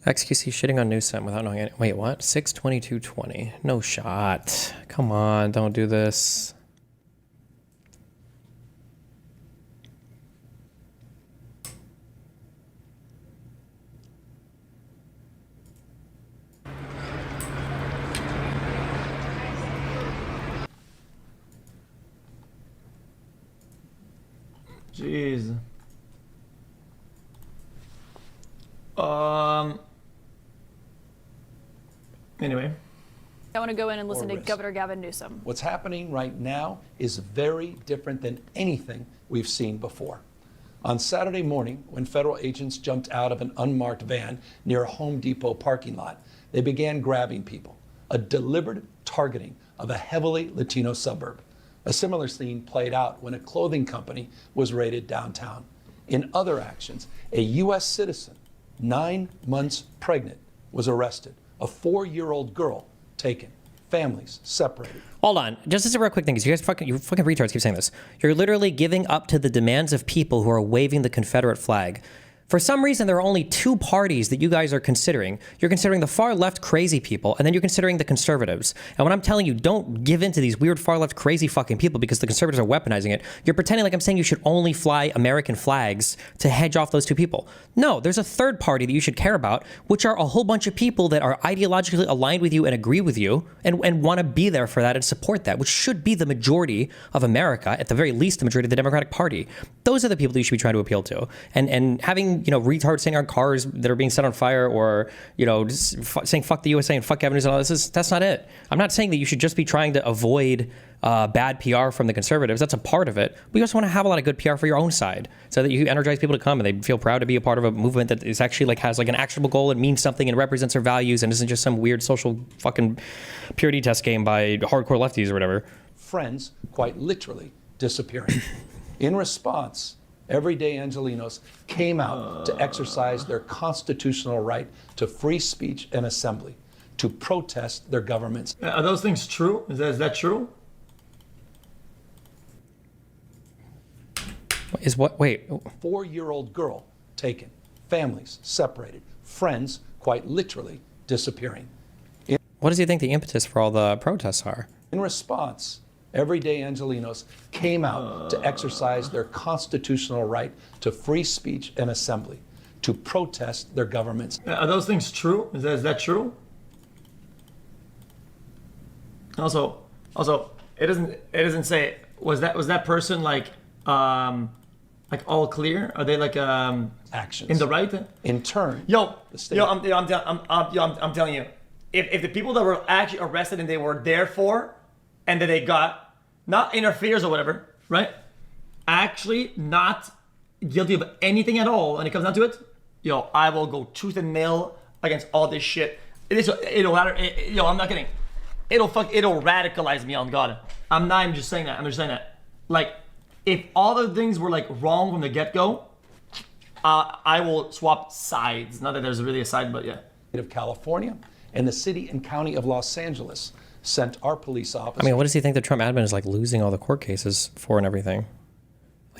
XQC shitting on Newsom without knowing any. Wait, what? 6/22/20. No shot. Come on, don't do this. Jeez. Anyway. I want to go in and listen to Governor Gavin Newsom. What's happening right now is very different than anything we've seen before. On Saturday morning, when federal agents jumped out of an unmarked van near a Home Depot parking lot, they began grabbing people, a deliberate targeting of a heavily Latino suburb. A similar scene played out when a clothing company was raided downtown. In other actions, a U.S. citizen, 9 months pregnant, was arrested. A 4-year-old girl taken. Families separated. Hold on, just as a real quick thing, because you fucking retards keep saying this. You're literally giving up to the demands of people who are waving the Confederate flag. For some reason, there are only 2 parties that you guys are considering. You're considering the far left crazy people, and then you're considering the conservatives. And when I'm telling you, don't give in to these weird far left crazy fucking people because the conservatives are weaponizing it, you're pretending like I'm saying you should only fly American flags to hedge off those 2 people. No, there's a third party that you should care about, which are a whole bunch of people that are ideologically aligned with you and agree with you and want to be there for that and support that, which should be the majority of America, at the very least the majority of the Democratic Party. Those are the people that you should be trying to appeal to. And having, retards saying on cars that are being set on fire, or, just saying fuck the USA and fuck Gavin Newsom and all this, that's not it. I'm not saying that you should just be trying to avoid bad PR from the conservatives. That's a part of it. But you also want to have a lot of good PR for your own side, so that you energize people to come and they feel proud to be a part of a movement that is actually has an actionable goal and means something and represents their values and isn't just some weird social fucking purity test game by hardcore lefties or whatever. Friends quite literally disappearing. In response, everyday Angelenos came out to exercise their constitutional right to free speech and assembly, to protest their governments. Are those things true? Is that true? Is what? Wait. 4-year-old girl taken. Families separated. Friends quite literally disappearing. What does he think the impetus for all the protests are? In response, everyday Angelenos came out to exercise their constitutional right to free speech and assembly, to protest their governments. Are those things true? Is that true? Also, it doesn't say was that person like all clear? Are they actions in the right? In turn, I'm telling you, if the people that were actually arrested and they were there for, and that they got not interferes or whatever, right? Actually not guilty of anything at all, and it comes down to it, I will go tooth and nail against all this shit. It'll matter. I'm not kidding. It'll radicalize me, on God. I'm not even just saying that. I'm just saying that. Like, if all the things were wrong from the get-go, I will swap sides. Not that there's really a side, but yeah. Of California and the city and county of Los Angeles sent our police officers. I mean, what does he think the Trump admin is losing all the court cases for and everything?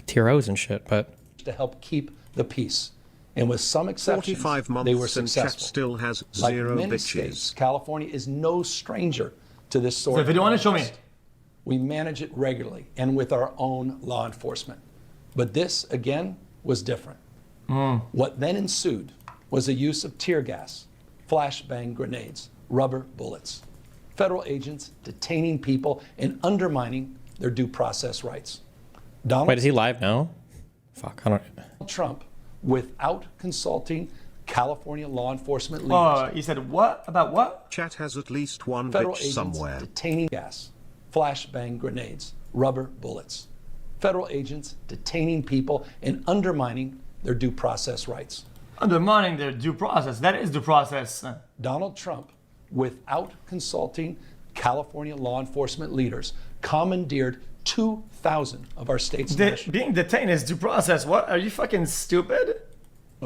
TROs and shit, but to help keep the peace. And with some exceptions, 45 months they were and successful. chat still has Like zero many bitches. states, California is no stranger to this sort So of if you want to show me. We manage it regularly and with our own law enforcement. But this, again, was different. What then ensued was the use of tear gas, flashbang grenades, rubber bullets. Federal agents detaining people and undermining their due process rights. Wait, is he live now? Fuck, I don't. Trump, without consulting California law enforcement leaders. You said what? About what? Chat has at least one Federal bitch agents somewhere. detaining gas, flashbang grenades, rubber bullets. Federal agents detaining people and undermining their due process rights. Undermining their due process. That is due process. Donald Trump, without consulting California law enforcement leaders, commandeered 2,000 of our state's being detained is due process. What? Are you fucking stupid?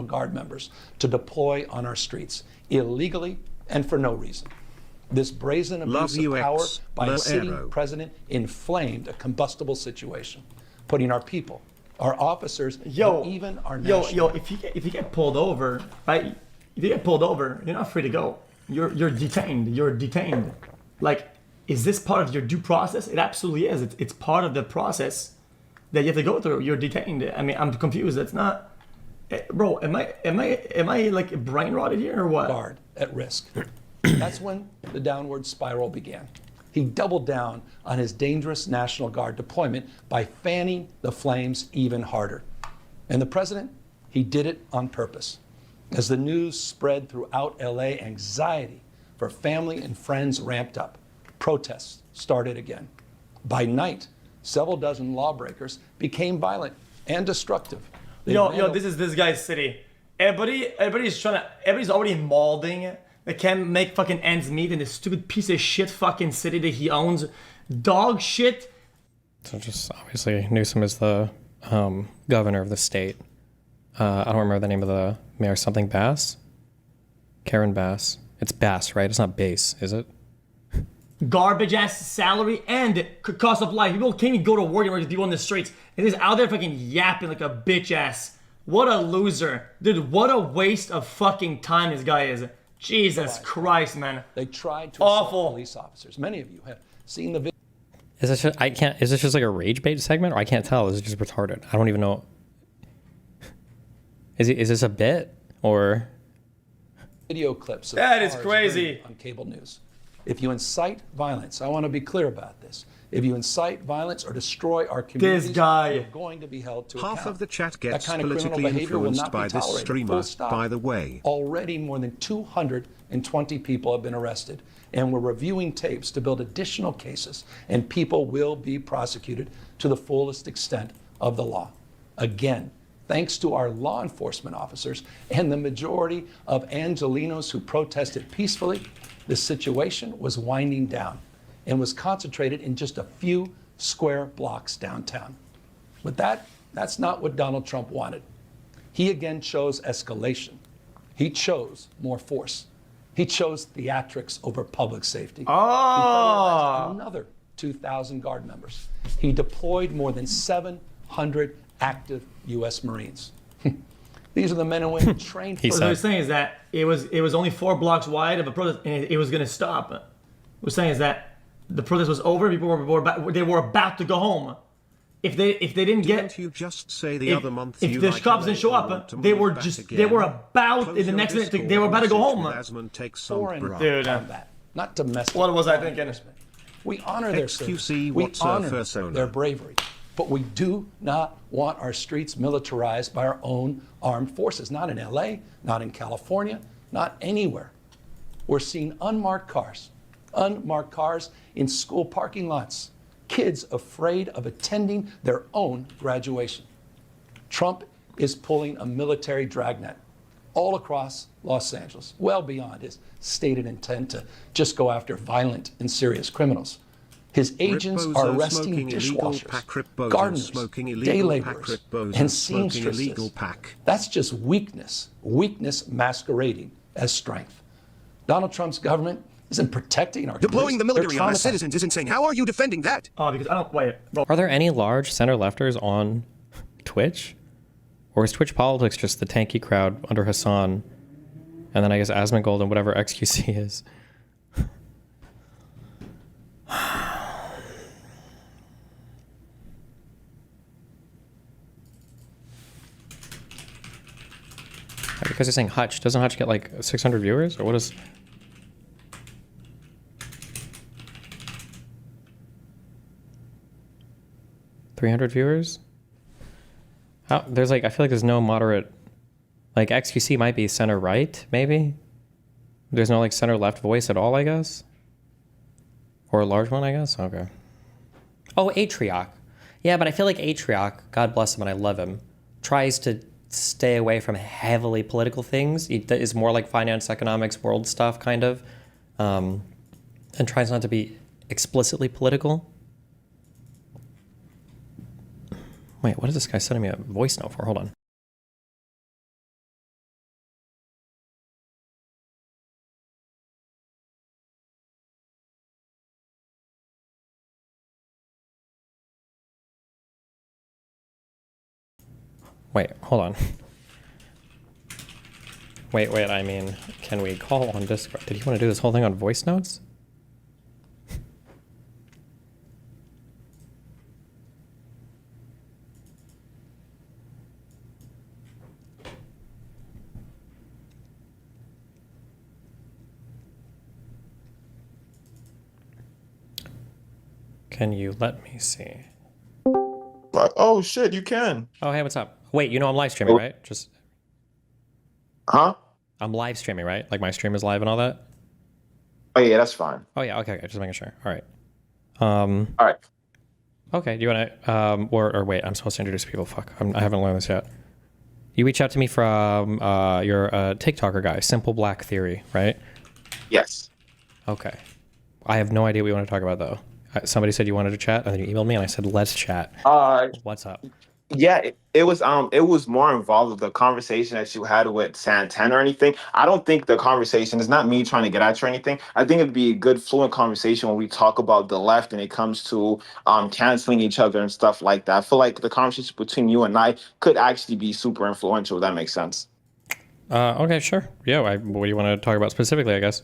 Guard members to deploy on our streets illegally and for no reason. This brazen abuse of power by a sitting president inflamed a combustible situation, putting our people, our officers, and even our national... If you get pulled over, right? If you get pulled over, you're not free to go. You're detained. You're detained. Is this part of your due process? It absolutely is. It's part of the process that you have to go through. You're detained. I mean, I'm confused. That's not, bro. Am I brain rotted here or what? Guard at risk. That's when the downward spiral began. He doubled down on his dangerous National Guard deployment by fanning the flames even harder. And the president, he did it on purpose. As the news spread throughout LA, anxiety for family and friends ramped up. Protests started again. By night, several dozen lawbreakers became violent and destructive. Yo, this is this guy's city. Everybody's already mauling. They can't make fucking ends meet in this stupid piece of shit fucking city that he owns. Dog shit. So just obviously Newsom is the governor of the state. I don't remember the name of the mayor. Something Bass? Karen Bass. It's Bass, right? It's not Bass, is it? Garbage ass salary and cost of life. People can't even go to work anymore because people on the streets. And he's out there fucking yapping like a bitch ass. What a loser. Dude, what a waste of fucking time this guy is. Jesus Christ, man. They tried to assault police officers. Many of you have seen the video. Is this just, is this just like a rage bait segment, or I can't tell? Is it just retarded? I don't even know. Is this a bit or? Video clips of that is cars crazy on cable news. If you incite violence, I want to be clear about this. If you incite violence or destroy our communities, this guy you're going to be held to account. Half of the chat gets that kind of politically criminal behavior will influenced not by be this tolerated. streamer, Full stop. by the way. Already more than 220 people have been arrested, and we're reviewing tapes to build additional cases, and people will be prosecuted to the fullest extent of the law. Again, thanks to our law enforcement officers and the majority of Angelenos who protested peacefully, the situation was winding down and was concentrated in just a few square blocks downtown. But that's not what Donald Trump wanted. He again chose escalation. He chose more force. He chose theatrics over public safety. He federalized another 2,000 Guard members. He deployed more than 700 active U.S. Marines. These are the men and women trained for What I was saying is that it was only 4 blocks wide of a protest, and it was going to stop. What we're saying is that the protest was over. People were about to go home. If they didn't get, you just say the other month if the cops didn't show up, they were about in the next minute. They were about to go home. Foreign Dude, combat, not domestic. What was I thinking? We honor their XQC, service. We what's honor persona? their bravery. But we do not want our streets militarized by our own armed forces. Not in LA, not in California, not anywhere. We're seeing unmarked cars in school parking lots, kids afraid of attending their own graduation. Trump is pulling a military dragnet all across Los Angeles, well beyond his stated intent to just go after violent and serious criminals. His agents are arresting dishwashers, gardeners, day laborers, and seamstresses. That's just weakness masquerading as strength. Donald Trump's government isn't protecting our Deploying the military on our citizens is insane. How are you defending that? Oh, because I don't wait. Are there any large center-lefters on Twitch? Or is Twitch politics just the tanky crowd under Hasan, and then I guess Asmongold and whatever XQC is? Because you're saying Hutch. Doesn't Hutch get like 600 viewers? Or what is... $300 viewers? There's like, I feel like there's no moderate, like XQC might be center right, maybe? There's no like center left voice at all, I guess? Or a large one, I guess? Okay. Oh, Atrioc. Yeah, but I feel like Atrioc, God bless him and I love him, tries to stay away from heavily political things. He is more like finance, economics, world stuff, kind of. And tries not to be explicitly political. Wait, what is this guy sending me a voice note for? Hold on. Wait, hold on. Wait, I mean, can we call on Discord? Did he want to do this whole thing on voice notes? Can you let me see? Oh shit, you can. Oh, hey, what's up? Wait, you know I'm live streaming, right? Just... Huh? I'm live streaming, right? Like my stream is live and all that? Oh yeah, that's fine. Oh yeah, okay, just making sure. All right. All right. Okay, do you want to, or wait, I'm supposed to introduce people. Fuck, I haven't learned this yet. You reached out to me from your TikToker guy, SimpleBlack Theory, right? Yes. Okay. I have no idea what you want to talk about, though. Somebody said you wanted to chat, and then you emailed me, and I said, let's chat. What's up? Yeah, it was more involved with the conversation that you had with Santana or anything. I don't think the conversation is not me trying to get at you or anything. I think it'd be a good fluent conversation when we talk about the left and it comes to canceling each other and stuff like that. I feel like the conversation between you and I could actually be super influential, if that makes sense. Okay, sure. Yeah, what do you want to talk about specifically, I guess?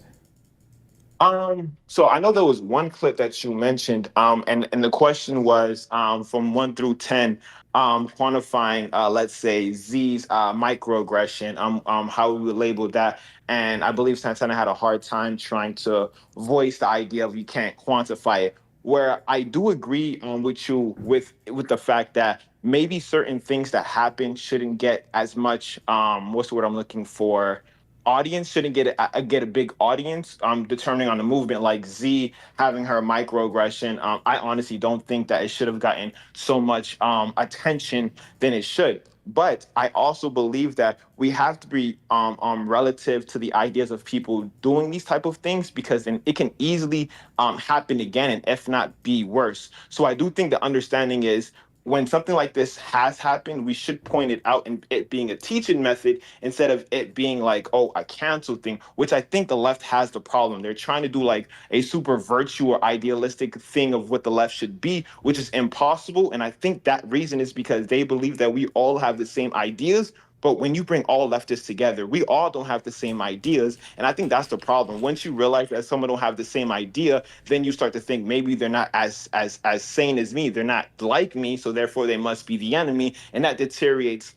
So I know there was one clip that you mentioned, and the question was from 1 through 10, quantifying, let's say Z's microaggression, how we would label that. And I believe Santana had a hard time trying to voice the idea of you can't quantify it. Where I do agree with you with the fact that maybe certain things that happen shouldn't get as much what's the word I'm looking for, audience, shouldn't get a big audience determining on the movement, like Z having her microaggression. I honestly don't think that it should have gotten so much attention than it should. But I also believe that we have to be relative to the ideas of people doing these type of things, because then it can easily happen again, and if not be worse. So I do think the understanding is, when something like this has happened, we should point it out and it being a teaching method instead of it being like, oh, a cancel thing, which I think the left has the problem. They're trying to do like a super virtue or idealistic thing of what the left should be, which is impossible. And I think that reason is because they believe that we all have the same ideas. But when you bring all leftists together, we all don't have the same ideas. And I think that's the problem. Once you realize that someone don't have the same idea, then you start to think maybe they're not as sane as me. They're not like me, so therefore they must be the enemy. And that deteriorates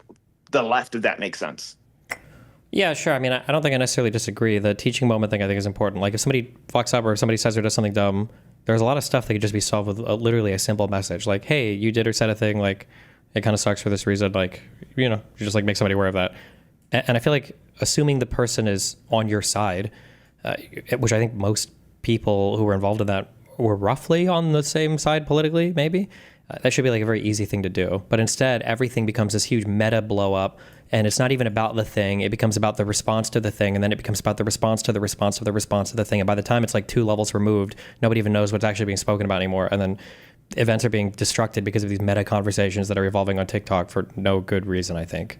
the left, if that makes sense. Yeah, sure. I mean, I don't think I necessarily disagree. The teaching moment thing I think is important. Like if somebody fucks up or if somebody says or does something dumb, there's a lot of stuff that could just be solved with literally a simple message. Like, hey, you did or said a thing, like, it kind of sucks for this reason, like, you just like make somebody aware of that. And I feel like assuming the person is on your side, which I think most people who were involved in that were roughly on the same side politically, maybe, that should be like a very easy thing to do. But instead, everything becomes this huge meta blow up, and it's not even about the thing. It becomes about the response to the thing, and then it becomes about the response to the response to the response to the thing. And by the time it's like 2 levels removed, nobody even knows what's actually being spoken about anymore. And then events are being destructed because of these meta conversations that are evolving on TikTok for no good reason, I think.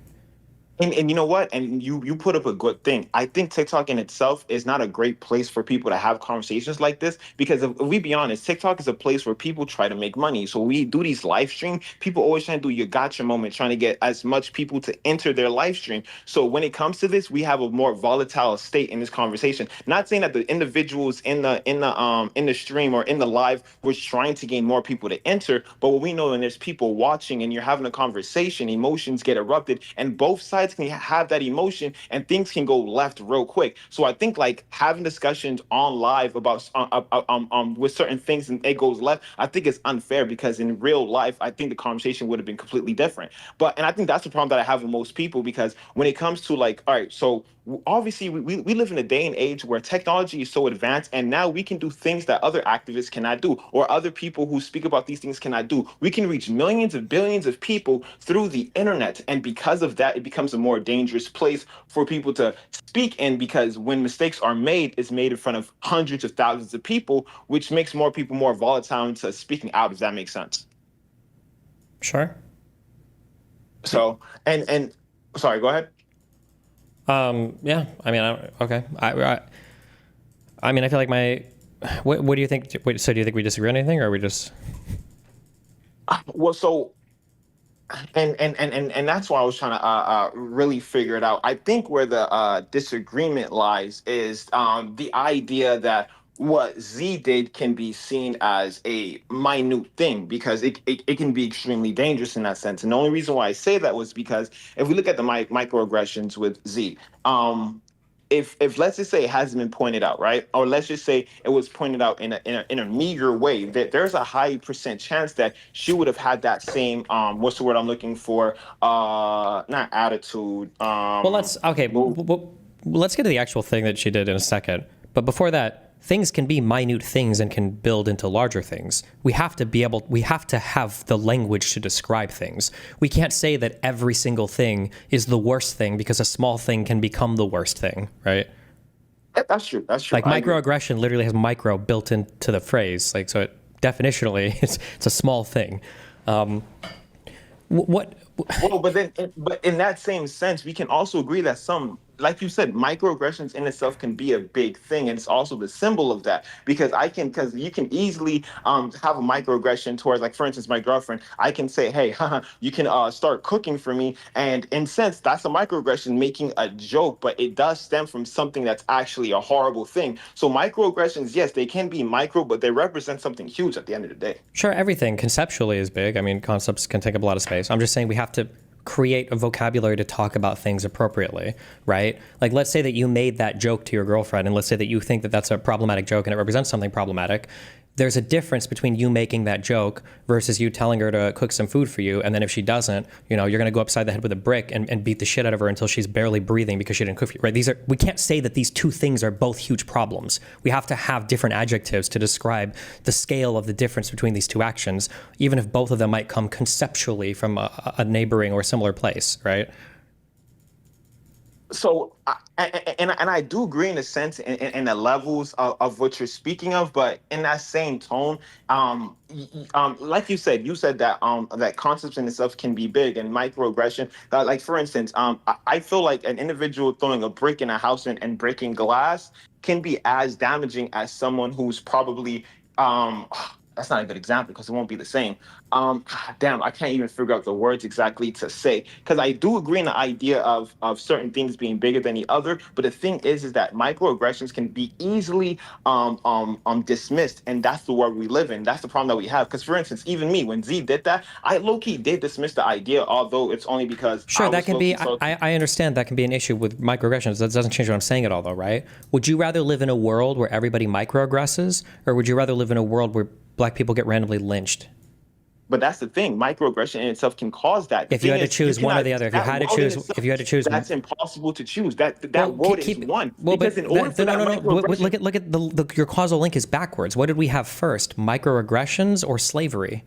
And you know what? And you put up a good thing. I think TikTok in itself is not a great place for people to have conversations like this, because if we be honest, TikTok is a place where people try to make money. So we do these live stream. People always trying to do your gotcha moment, trying to get as much people to enter their live stream. So when it comes to this, we have a more volatile state in this conversation. Not saying that the individuals in the stream or in the live was trying to gain more people to enter, but what we know, when there's people watching and you're having a conversation, emotions get erupted, and both sides can have that emotion and things can go left real quick. So I think like having discussions on live about with certain things and it goes left, I think it's unfair, because in real life I think the conversation would have been completely different. And I think that's the problem that I have with most people, because when it comes to like, all right, so obviously we live in a day and age where technology is so advanced, and now we can do things that other activists cannot do, or other people who speak about these things cannot do. We can reach millions of billions of people through the internet, and because of that, it becomes a more dangerous place for people to speak in, because when mistakes are made, it's made in front of hundreds of thousands of people, which makes more people more volatile into speaking out, if that makes sense. Sure. So, and sorry, go ahead. Yeah, I mean, okay. I mean, I feel like what do you think? So do you think we disagree on anything, or are we just? Well, so, and that's why I was trying to really figure it out. I think where the disagreement lies is the idea that what Z did can be seen as a minute thing, because it can be extremely dangerous in that sense. And the only reason why I say that was because if we look at the microaggressions with Z, if let's just say it hasn't been pointed out, right? Or let's just say it was pointed out in a meager way, that there's a high % chance that she would have had that same what's the word I'm looking for? Not attitude. Well, let's get to the actual thing that she did in a second. But before that, things can be minute things and can build into larger things. We have to have the language to describe things. We can't say that every single thing is the worst thing because a small thing can become the worst thing, right? That's true. That's true. Like microaggression literally has micro built into the phrase. Like, so it definitionally it's a small thing. Well, but in that same sense, we can also agree that some, like you said, microaggressions in itself can be a big thing, and it's also the symbol of that. Because you can easily have a microaggression towards, like, for instance, my girlfriend. I can say, hey, haha, you can start cooking for me, and in a sense, that's a microaggression, making a joke, but it does stem from something that's actually a horrible thing. So microaggressions, yes, they can be micro, but they represent something huge at the end of the day. Sure, everything conceptually is big. I mean, concepts can take up a lot of space. I'm just saying we have to create a vocabulary to talk about things appropriately, right? Like, let's say that you made that joke to your girlfriend, and let's say that you think that that's a problematic joke and it represents something problematic. There's a difference between you making that joke versus you telling her to cook some food for you, and then if she doesn't, you're going to go upside the head with a brick and beat the shit out of her until she's barely breathing because she didn't cook for you, right? We can't say that these two things are both huge problems. We have to have different adjectives to describe the scale of the difference between these two actions, even if both of them might come conceptually from a neighboring or similar place, right? So, I do agree in a sense in the levels of what you're speaking of, but in that same tone, like you said that that concepts in itself can be big, and microaggression. Like, for instance, I feel like an individual throwing a brick in a house and breaking glass can be as damaging as someone who's probably that's not a good example because it won't be the same. Damn, I can't even figure out the words exactly to say, because I do agree in the idea of certain things being bigger than the other. But the thing is that microaggressions can be easily dismissed, and that's the world we live in. That's the problem that we have. Because, for instance, even me, when Z did that, I low-key did dismiss the idea, although it's only because sure, that can be. I understand that can be an issue with microaggressions. That doesn't change what I'm saying at all, though, right? Would you rather live in a world where everybody microaggresses, or would you rather live in a world where Black people get randomly lynched? But that's the thing. Microaggression in itself can cause that. If you had to choose one or the other, if you had to choose, that's impossible to choose. That world is one. Because in order for look at your causal link is backwards. What did we have first, microaggressions or slavery?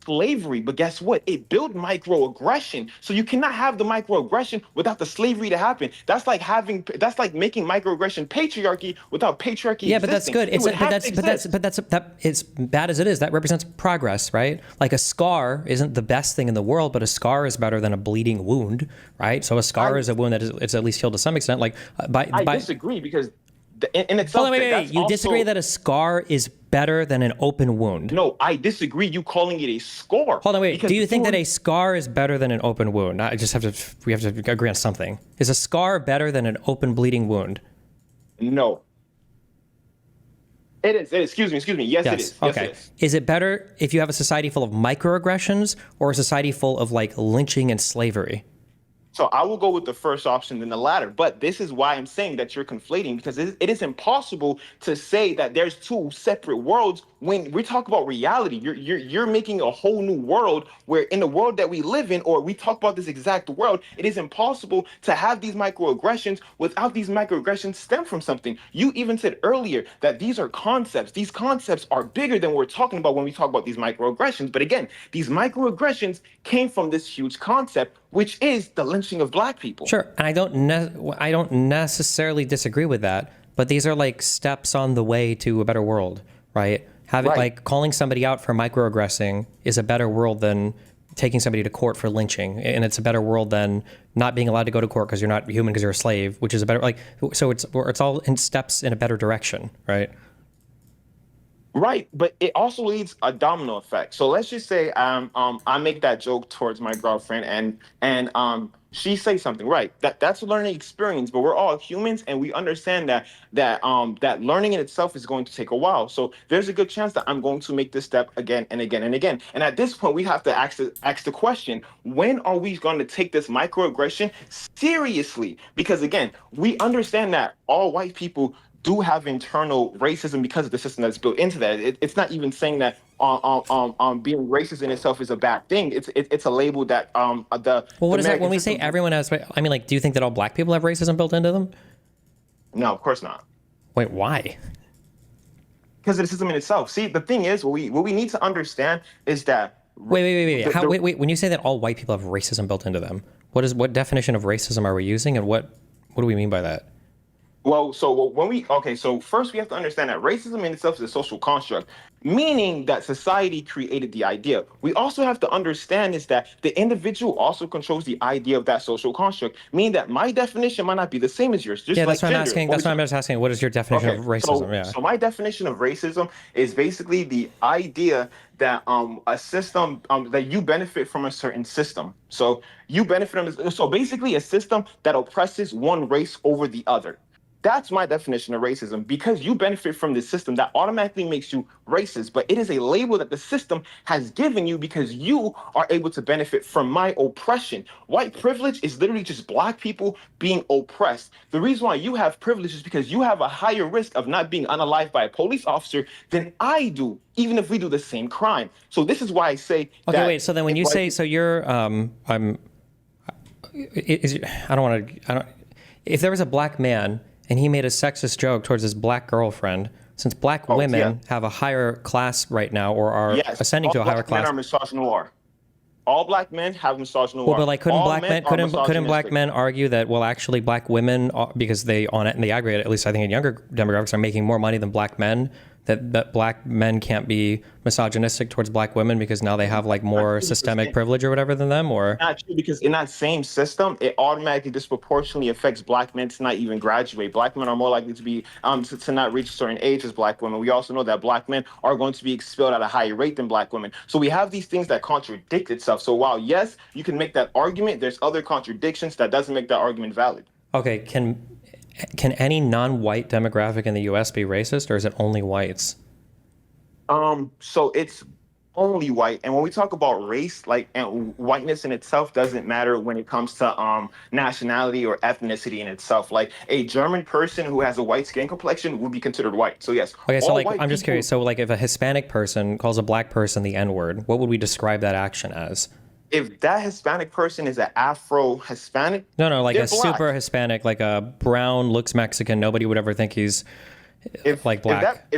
Slavery, but guess what? It built microaggression. So you cannot have the microaggression without the slavery to happen. That's like making microaggression patriarchy without patriarchy. Yeah, but that's good. That it's bad as it is. That represents progress, right? Like, a scar isn't the best thing in the world, but a scar is better than a bleeding wound, right? So a scar is a wound that it's at least healed to some extent. Like, I disagree, because in itself, you disagree that a scar is better than an open wound? No, I disagree. You calling it a scar? Hold on, wait. Do you think that a scar is better than an open wound? We have to agree on something. Is a scar better than an open bleeding wound? No. It is. Excuse me. Yes, it is. Okay. Yes, it is. Is it better if you have a society full of microaggressions or a society full of, like, lynching and slavery? So I will go with the first option than the latter. But this is why I'm saying that you're conflating, because it is impossible to say that there's two separate worlds when we talk about reality. You're making a whole new world, where in the world that we live in, or we talk about this exact world, it is impossible to have these microaggressions without these microaggressions stem from something. You even said earlier that these are concepts. These concepts are bigger than we're talking about when we talk about these microaggressions. But again, these microaggressions came from this huge concept, which is the lynching of Black people. Sure, and I don't necessarily disagree with that, but these are like steps on the way to a better world, right? Like, calling somebody out for microaggressing is a better world than taking somebody to court for lynching, and it's a better world than not being allowed to go to court because you're not human because you're a slave, which is a better, so it's all in steps in a better direction, right? Right, but it also leads a domino effect. So let's just say I make that joke towards my girlfriend, and she says something, right? That's a learning experience, but we're all humans, and we understand that learning in itself is going to take a while. So there's a good chance that I'm going to make this step again and again and again. And at this point, we have to ask the question: when are we going to take this microaggression seriously? Because again, we understand that all white people do have internal racism because of the system that's built into that. It's not even saying that being racist in itself is a bad thing. It's a label that what is that when we say everyone has? I mean, like, do you think that all Black people have racism built into them? No, of course not. Wait, why? because of the system in itself. See, the thing is, what we need to understand is that. Wait. Wait. When you say that all white people have racism built into them, what definition of racism are we using, and what do we mean by that? Well, so first we have to understand that racism in itself is a social construct, meaning that society created the idea. We also have to understand is that the individual also controls the idea of that social construct, meaning that my definition might not be the same as yours. Just Yeah, like that's what I'm gender. asking. That's why I'm just asking. What is your definition of racism? So my definition of racism is basically the idea that a system that you benefit from a certain system. So you benefit from so basically a system that oppresses one race over the other. That's my definition of racism. Because you benefit from this system, that automatically makes you racist. But it is a label that the system has given you because you are able to benefit from my oppression. White privilege is literally just black people being oppressed. The reason why you have privilege is because you have a higher risk of not being unalived by a police officer than I do, even if we do the same crime. So this is why I say okay, wait. So then when you say, so you're, if there was a black man and he made a sexist joke towards his black girlfriend, since black women have a higher class right now or are ascending to a higher class. All black men are misogynoir. All black men have misogynoir. Well, but like, couldn't black men argue that, well, actually black women, because they on it in the aggregate, at least I think in younger demographics, are making more money than black men, that black men can't be misogynistic towards black women because now they have like more systemic privilege or whatever than them? Or not true, because in that same system, it automatically disproportionately affects black men to not even graduate. Black men are more likely to be to not reach a certain age as black women. We also know that black men are going to be expelled at a higher rate than black women. So we have these things that contradict itself. So while yes, you can make that argument, there's other contradictions that doesn't make that argument valid. Okay, can any non-white demographic in the U.S. be racist, or is it only whites? So it's only white. And when we talk about race, like, and whiteness in itself doesn't matter when it comes to nationality or ethnicity in itself. Like a German person who has a white skin complexion would be considered white. So yes. Okay, so like I'm just curious. So like if a Hispanic person calls a black person the N-word, what would we describe that action as? If that Hispanic person is an Afro-Hispanic, no, like a super Hispanic, like a brown, looks Mexican, nobody would ever think he's like black.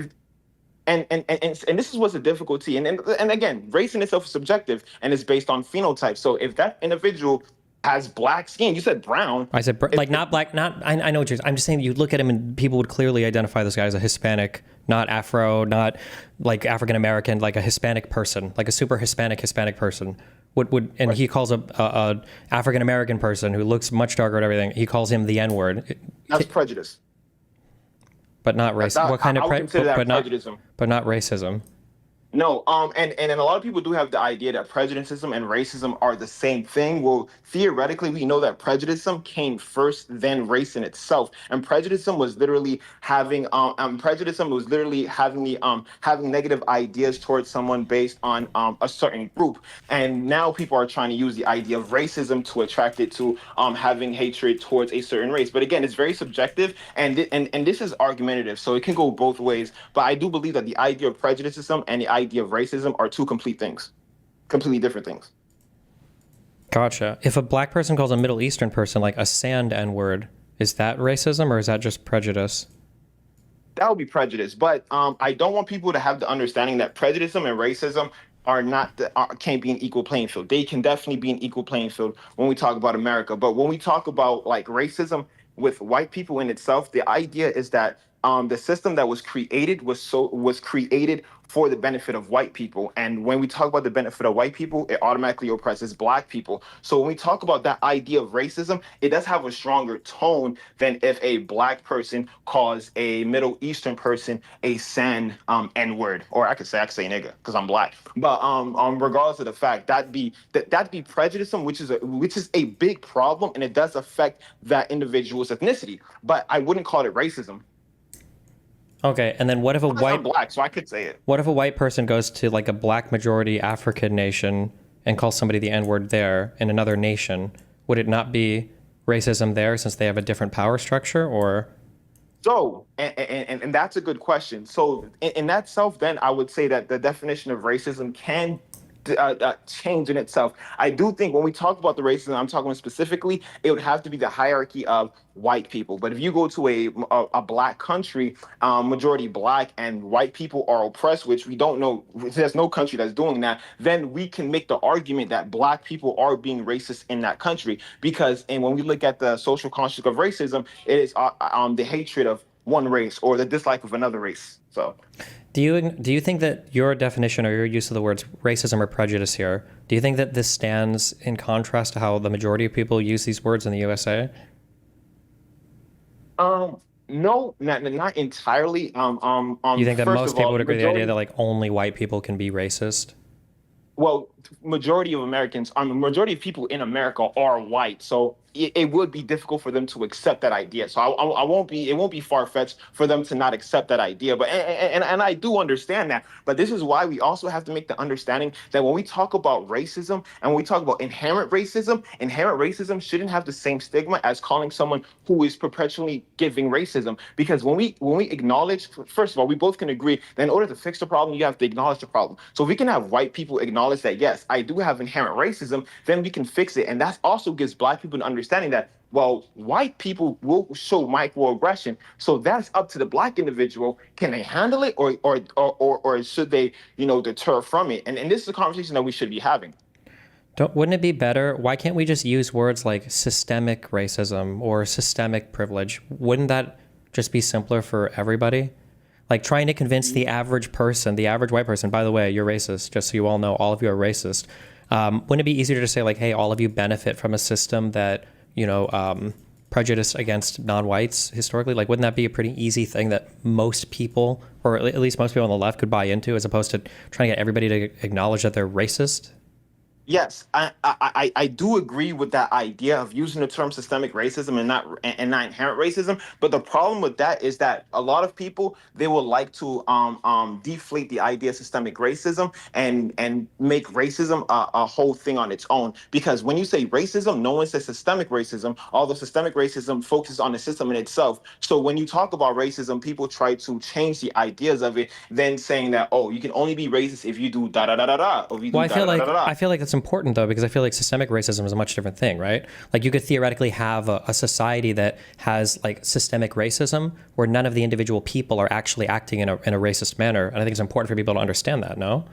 And this is what's the difficulty. And again, race in itself is subjective and it's based on phenotype. So if that individual has black skin, you said brown. I said like not black, not. I know what you're. I'm just saying you look at him and people would clearly identify this guy as a Hispanic, not Afro, not like African American, like a Hispanic person, like a super Hispanic person. And he calls a African American person who looks much darker and everything. He calls him the N-word. That's prejudice. But not racism. What kind of prejudice? But not racism. No, and a lot of people do have the idea that prejudice and racism are the same thing. Well, theoretically, we know that prejudice came first, then race in itself. And prejudice was literally having having negative ideas towards someone based on a certain group. And now people are trying to use the idea of racism to attract it to having hatred towards a certain race. But again, it's very subjective, and this is argumentative, so it can go both ways. But I do believe that the idea of prejudice and the idea of racism are two completely different things. Gotcha. If a black person calls a Middle Eastern person like a sand N-word, is that racism or is that just prejudice? That would be prejudice. But I don't want people to have the understanding that prejudice and racism can't be an equal playing field. They can definitely be an equal playing field when we talk about America. But when we talk about like racism with white people in itself, the idea is that the system that was created was created for the benefit of white people. And when we talk about the benefit of white people, it automatically oppresses black people. So when we talk about that idea of racism, it does have a stronger tone than if a black person calls a Middle Eastern person a sand N-word, or I could say nigga because I'm black. But regardless of the fact, that'd be prejudice, which is a big problem, and it does affect that individual's ethnicity. But I wouldn't call it racism. Okay, and then what if a white... I'm black, so I could say it. What if a white person goes to like a black majority African nation and calls somebody the N-word there in another nation? Would it not be racism there since they have a different power structure, or... So, and that's a good question. So in that self, then I would say that the definition of racism can change in itself. I do think when we talk about the racism, I'm talking specifically, it would have to be the hierarchy of white people. But if you go to a black country, majority black, and white people are oppressed, which we don't know, there's no country that's doing that, then we can make the argument that black people are being racist in that country. Because, and when we look at the social construct of racism, it is the hatred of one race or the dislike of another race. So do you think that your definition or your use of the words racism or prejudice here, do you think that this stands in contrast to how the majority of people use these words in the USA? No, not entirely. You think that most people would agree with the idea that like only white people can be racist? Well, majority of Americans, majority of people in America are white, so it would be difficult for them to accept that idea. So it won't be far-fetched for them to not accept that idea. But and I do understand that. But this is why we also have to make the understanding that when we talk about racism and when we talk about inherent racism shouldn't have the same stigma as calling someone who is perpetually giving racism. Because when we acknowledge, first of all, we both can agree that in order to fix the problem, you have to acknowledge the problem. So if we can have white people acknowledge that, yes, I do have inherent racism, then we can fix it. And that also gives black people an understanding that, well, white people will show microaggression. So that's up to the black individual. Can they handle it or should they, deter from it? And this is a conversation that we should be having. Wouldn't it be better? Why can't we just use words like systemic racism or systemic privilege? Wouldn't that just be simpler for everybody? Like trying to convince the average person, the average white person, by the way, you're racist, just so you all know, all of you are racist. Wouldn't it be easier to say like, hey, all of you benefit from a system that, prejudice against non-whites historically? Like, wouldn't that be a pretty easy thing that most people, or at least most people on the left, could buy into, as opposed to trying to get everybody to acknowledge that they're racist? Yes, I do agree with that idea of using the term systemic racism and not inherent racism. But the problem with that is that a lot of people, they would like to deflate the idea of systemic racism and make racism a whole thing on its own. Because when you say racism, no one says systemic racism, although systemic racism focuses on the system in itself. So when you talk about racism, people try to change the ideas of it, then saying that, oh, you can only be racist if you do da da da da da. Or if you do I feel like that's important though, because I feel like systemic racism is a much different thing, right? Like you could theoretically have a society that has like systemic racism where none of the individual people are actually acting in a racist manner. And I think it's important for people to understand that, no?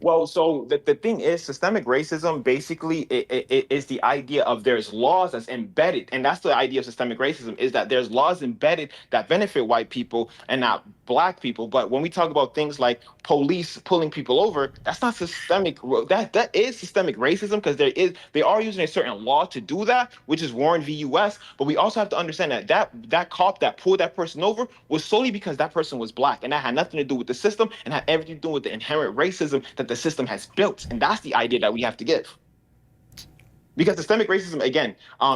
Well, so the thing is, systemic racism basically is the idea of there's laws that's embedded. And that's the idea of systemic racism, is that there's laws embedded that benefit white people and not black people. But when we talk about things like police pulling people over, that's not systemic. That is systemic racism, because they are using a certain law to do that, which is Warren v. US. But we also have to understand that cop that pulled that person over was solely because that person was black. And that had nothing to do with the system and had everything to do with the inherent racism that the system has built. And that's the idea that we have to give. Because systemic racism, again,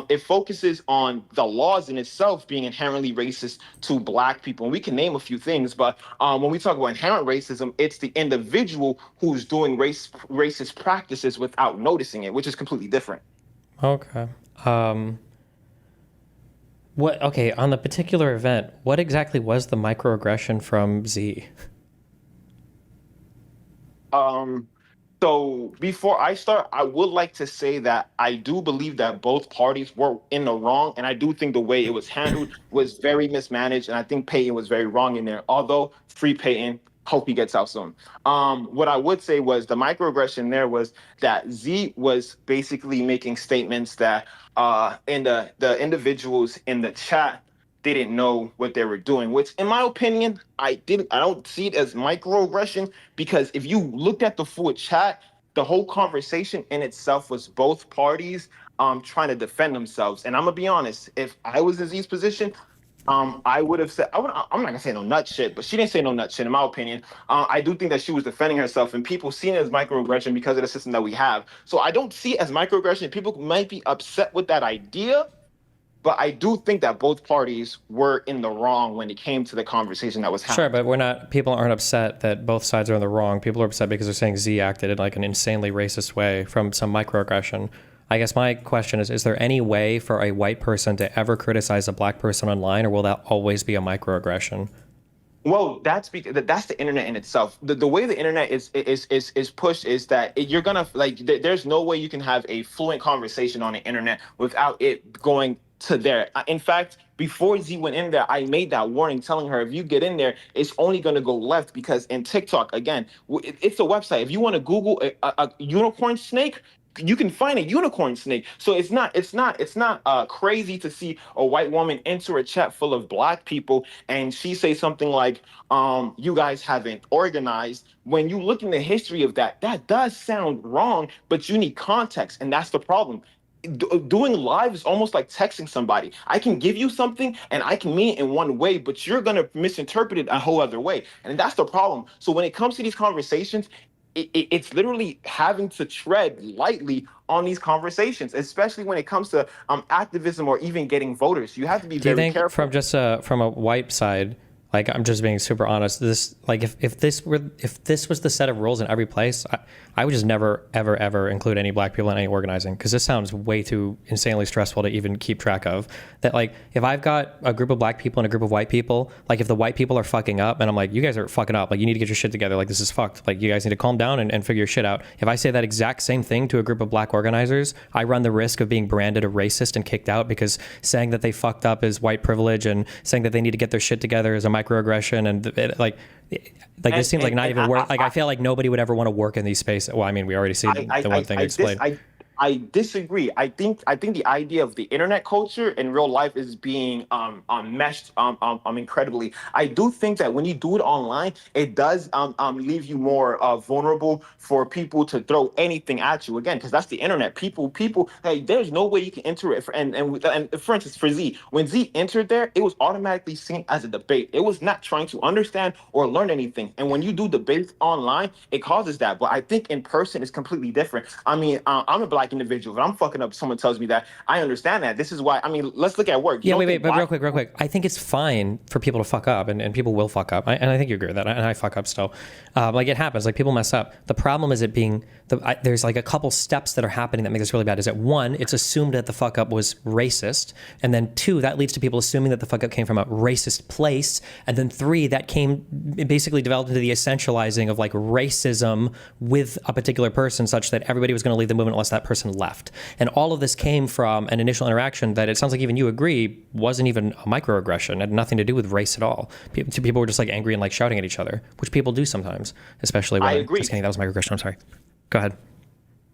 it focuses on the laws in itself being inherently racist to black people. And we can name a few things, but when we talk about inherent racism, it's the individual who's doing racist practices without noticing it, which is completely different. Okay. On the particular event, what exactly was the microaggression from Z? So before I start, I would like to say that I do believe that both parties were in the wrong, and I do think the way it was handled was very mismanaged, and I think Peyton was very wrong in there. Although, free Peyton, hope he gets out soon. What I would say was the microaggression there was that Z was basically making statements that in the individuals in the chat, they didn't know what they were doing, which in my opinion, I don't see it as microaggression, because if you looked at the full chat, the whole conversation in itself was both parties trying to defend themselves. And I'm gonna be honest, if I was in Z's position, I would have said, I'm not gonna say no nut shit, but she didn't say no nut shit in my opinion. I do think that she was defending herself, and people see it as microaggression because of the system that we have. So I don't see it as microaggression. People might be upset with that idea, but I do think that both parties were in the wrong when it came to the conversation that was happening. Sure, but people aren't upset that both sides are in the wrong. People are upset because they're saying Z acted in like an insanely racist way from some microaggression. I guess my question is there any way for a white person to ever criticize a black person online, or will that always be a microaggression? Well, that's because that's the internet in itself. The way the internet is pushed is that you're gonna like there's no way you can have a fluent conversation on the internet without it going to there. In fact, before Z went in there, I made that warning telling her if you get in there, it's only going to go left because in TikTok, again, it's a website. If you want to Google a unicorn snake, you can find a unicorn snake. So it's not crazy to see a white woman enter a chat full of black people and she say something like, you guys haven't organized. When you look in the history of that does sound wrong, but you need context, and that's the problem. Doing live is almost like texting somebody. I can give you something and I can mean it in one way, but you're going to misinterpret it a whole other way. And that's the problem. So when it comes to these conversations, it's literally having to tread lightly on these conversations, especially when it comes to activism or even getting voters. You have to be very careful. Do you think from just from a white side, like I'm just being super honest, this like if this was the set of rules in every place, I would just never ever include any black people in any organizing, because this sounds way too insanely stressful to even keep track of. That like if I've got a group of black people and a group of white people, like if the white people are fucking up and I'm like, you guys are fucking up, like you need to get your shit together, like this is fucked, like you guys need to calm down and figure your shit out. If I say that exact same thing to a group of black organizers, I run the risk of being branded a racist and kicked out, because saying that they fucked up is white privilege and saying that they need to get their shit together is a microaggression, and this seems like not even work. Like I feel like nobody would ever want to work in these spaces. Well, I mean, we already see the one thing explained. I disagree. I think the idea of the internet culture in real life is being meshed incredibly. I do think that when you do it online, it does leave you more vulnerable for people to throw anything at you. Again, because that's the internet. People. Hey, there's no way you can enter it. And for instance, for Z, when Z entered there, it was automatically seen as a debate. It was not trying to understand or learn anything. And when you do debates online, it causes that. But I think in person is completely different. I mean, I'm a black individual. If I'm fucking up, someone tells me that, I understand that. This is why, I mean, let's look at work. Yeah, wait, but real quick. I think it's fine for people to fuck up, and people will fuck up. And I think you agree with that. And I fuck up still. Like it happens, like people mess up. The problem is it being, there's like a couple steps that are happening that make this really bad. Is that one, it's assumed that the fuck up was racist. And then two, that leads to people assuming that the fuck up came from a racist place. And then three, it basically developed into the essentializing of like racism with a particular person, such that everybody was going to leave the movement unless that person left. And all of this came from an initial interaction that it sounds like even you agree wasn't even a microaggression, had nothing to do with race at all. People were just like angry and like shouting at each other, which people do sometimes, especially when— I agree. Just kidding, that was microaggression. I'm sorry. Go ahead.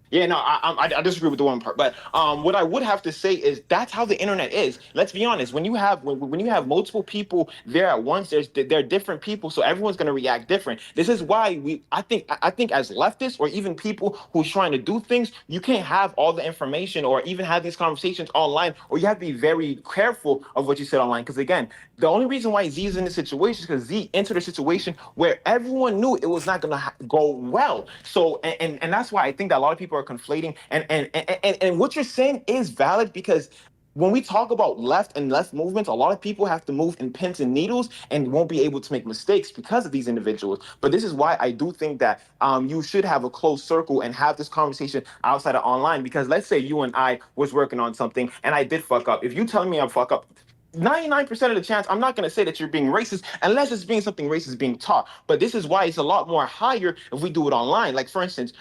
Yeah, no, I disagree with the one part, but what I would have to say is that's how the internet is. Let's be honest. When you have multiple people there at once, there are different people, so everyone's going to react different. This is why I think as leftists or even people who's trying to do things, you can't have all the information or even have these conversations online, or you have to be very careful of what you said online. Because again, the only reason why Z is in this situation is because Z entered a situation where everyone knew it was not going to go well. So and that's why I think that a lot of people are conflating, and what you're saying is valid, because when we talk about left movements, a lot of people have to move in pins and needles and won't be able to make mistakes because of these individuals. But this is why I do think that you should have a closed circle and have this conversation outside of online, because let's say you and I was working on something and I did fuck up. If you telling me I fuck up, 99% of the chance, I'm not going to say that you're being racist unless it's being something racist being taught. But this is why it's a lot more higher if we do it online. Like, for instance,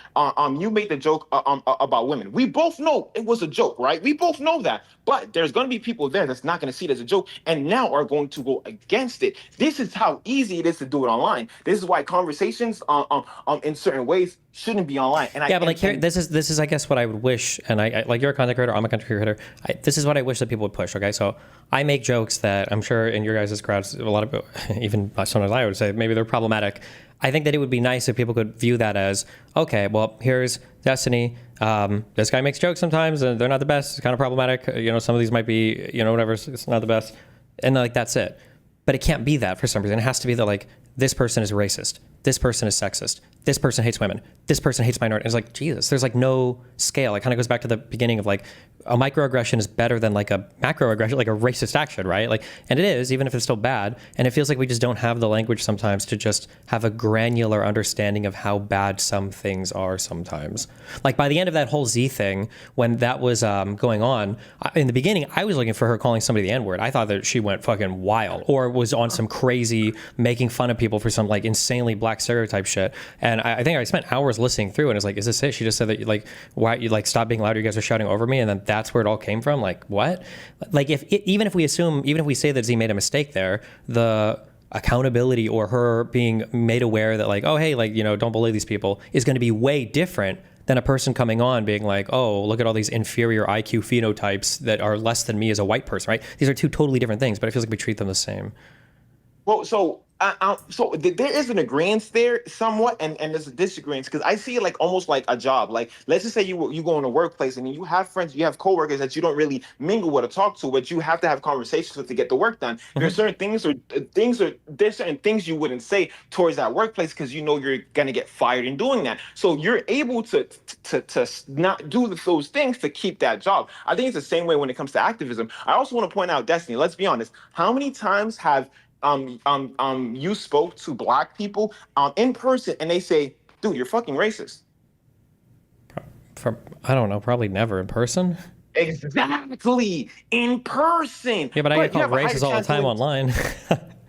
you made the joke about women. We both know it was a joke, right? We both know that. But there's going to be people there that's not going to see it as a joke and now are going to go against it. This is how easy it is to do it online. This is why conversations in certain ways shouldn't be online. This is I guess what I would wish, and I like, you're a content creator, I'm a content creator. This is what I wish that people would push. Okay, so I make jokes that I'm sure in your guys' crowds, a lot of, even sometimes I would say maybe they're problematic. I think that it would be nice if people could view that as, okay, well, here's Destiny. This guy makes jokes sometimes and they're not the best. It's kind of problematic. Some of these might be, whatever, it's not the best. And like, that's it. But it can't be that for some reason. It has to be that like, this person is racist. this person is sexist. This person hates women. This person hates minorities. It's like, Jesus, there's like no scale. It kind of goes back to the beginning of like a microaggression is better than like a macroaggression, like a racist action, right? Like, and it is, even if it's still bad. And it feels like we just don't have the language sometimes to just have a granular understanding of how bad some things are sometimes. Like by the end of that whole Z thing, when that was going on, in the beginning, I was looking for her calling somebody the N-word. I thought that she went fucking wild or was on some crazy making fun of people for some like insanely black stereotype shit. And I think I spent hours listening through and it's like, is this it? She just said that like, why you like stop being loud, you guys are shouting over me, and then that's where it all came from. Like what? Like even if we say that Z made a mistake there, the accountability or her being made aware that like, oh hey, like, you know, don't bully these people is going to be way different than a person coming on being like, oh, look at all these inferior IQ phenotypes that are less than me as a white person, right? These are two totally different things, but it feels like we treat them the same. Well, so there is an agreement there somewhat, and there's a disagreement because I see it like almost like a job. Like let's just say you go in a workplace and you have friends, you have coworkers that you don't really mingle with or talk to, but you have to have conversations with to get the work done. There are certain there's certain things you wouldn't say towards that workplace because you know you're gonna get fired in doing that. So you're able to not do those things to keep that job. I think it's the same way when it comes to activism. I also want to point out, Destiny. Let's be honest. How many times have you spoke to black people in person and they say, dude, you're fucking racist? I don't know, probably never in person. Exactly, in person. Yeah, but I get called racist all the time online.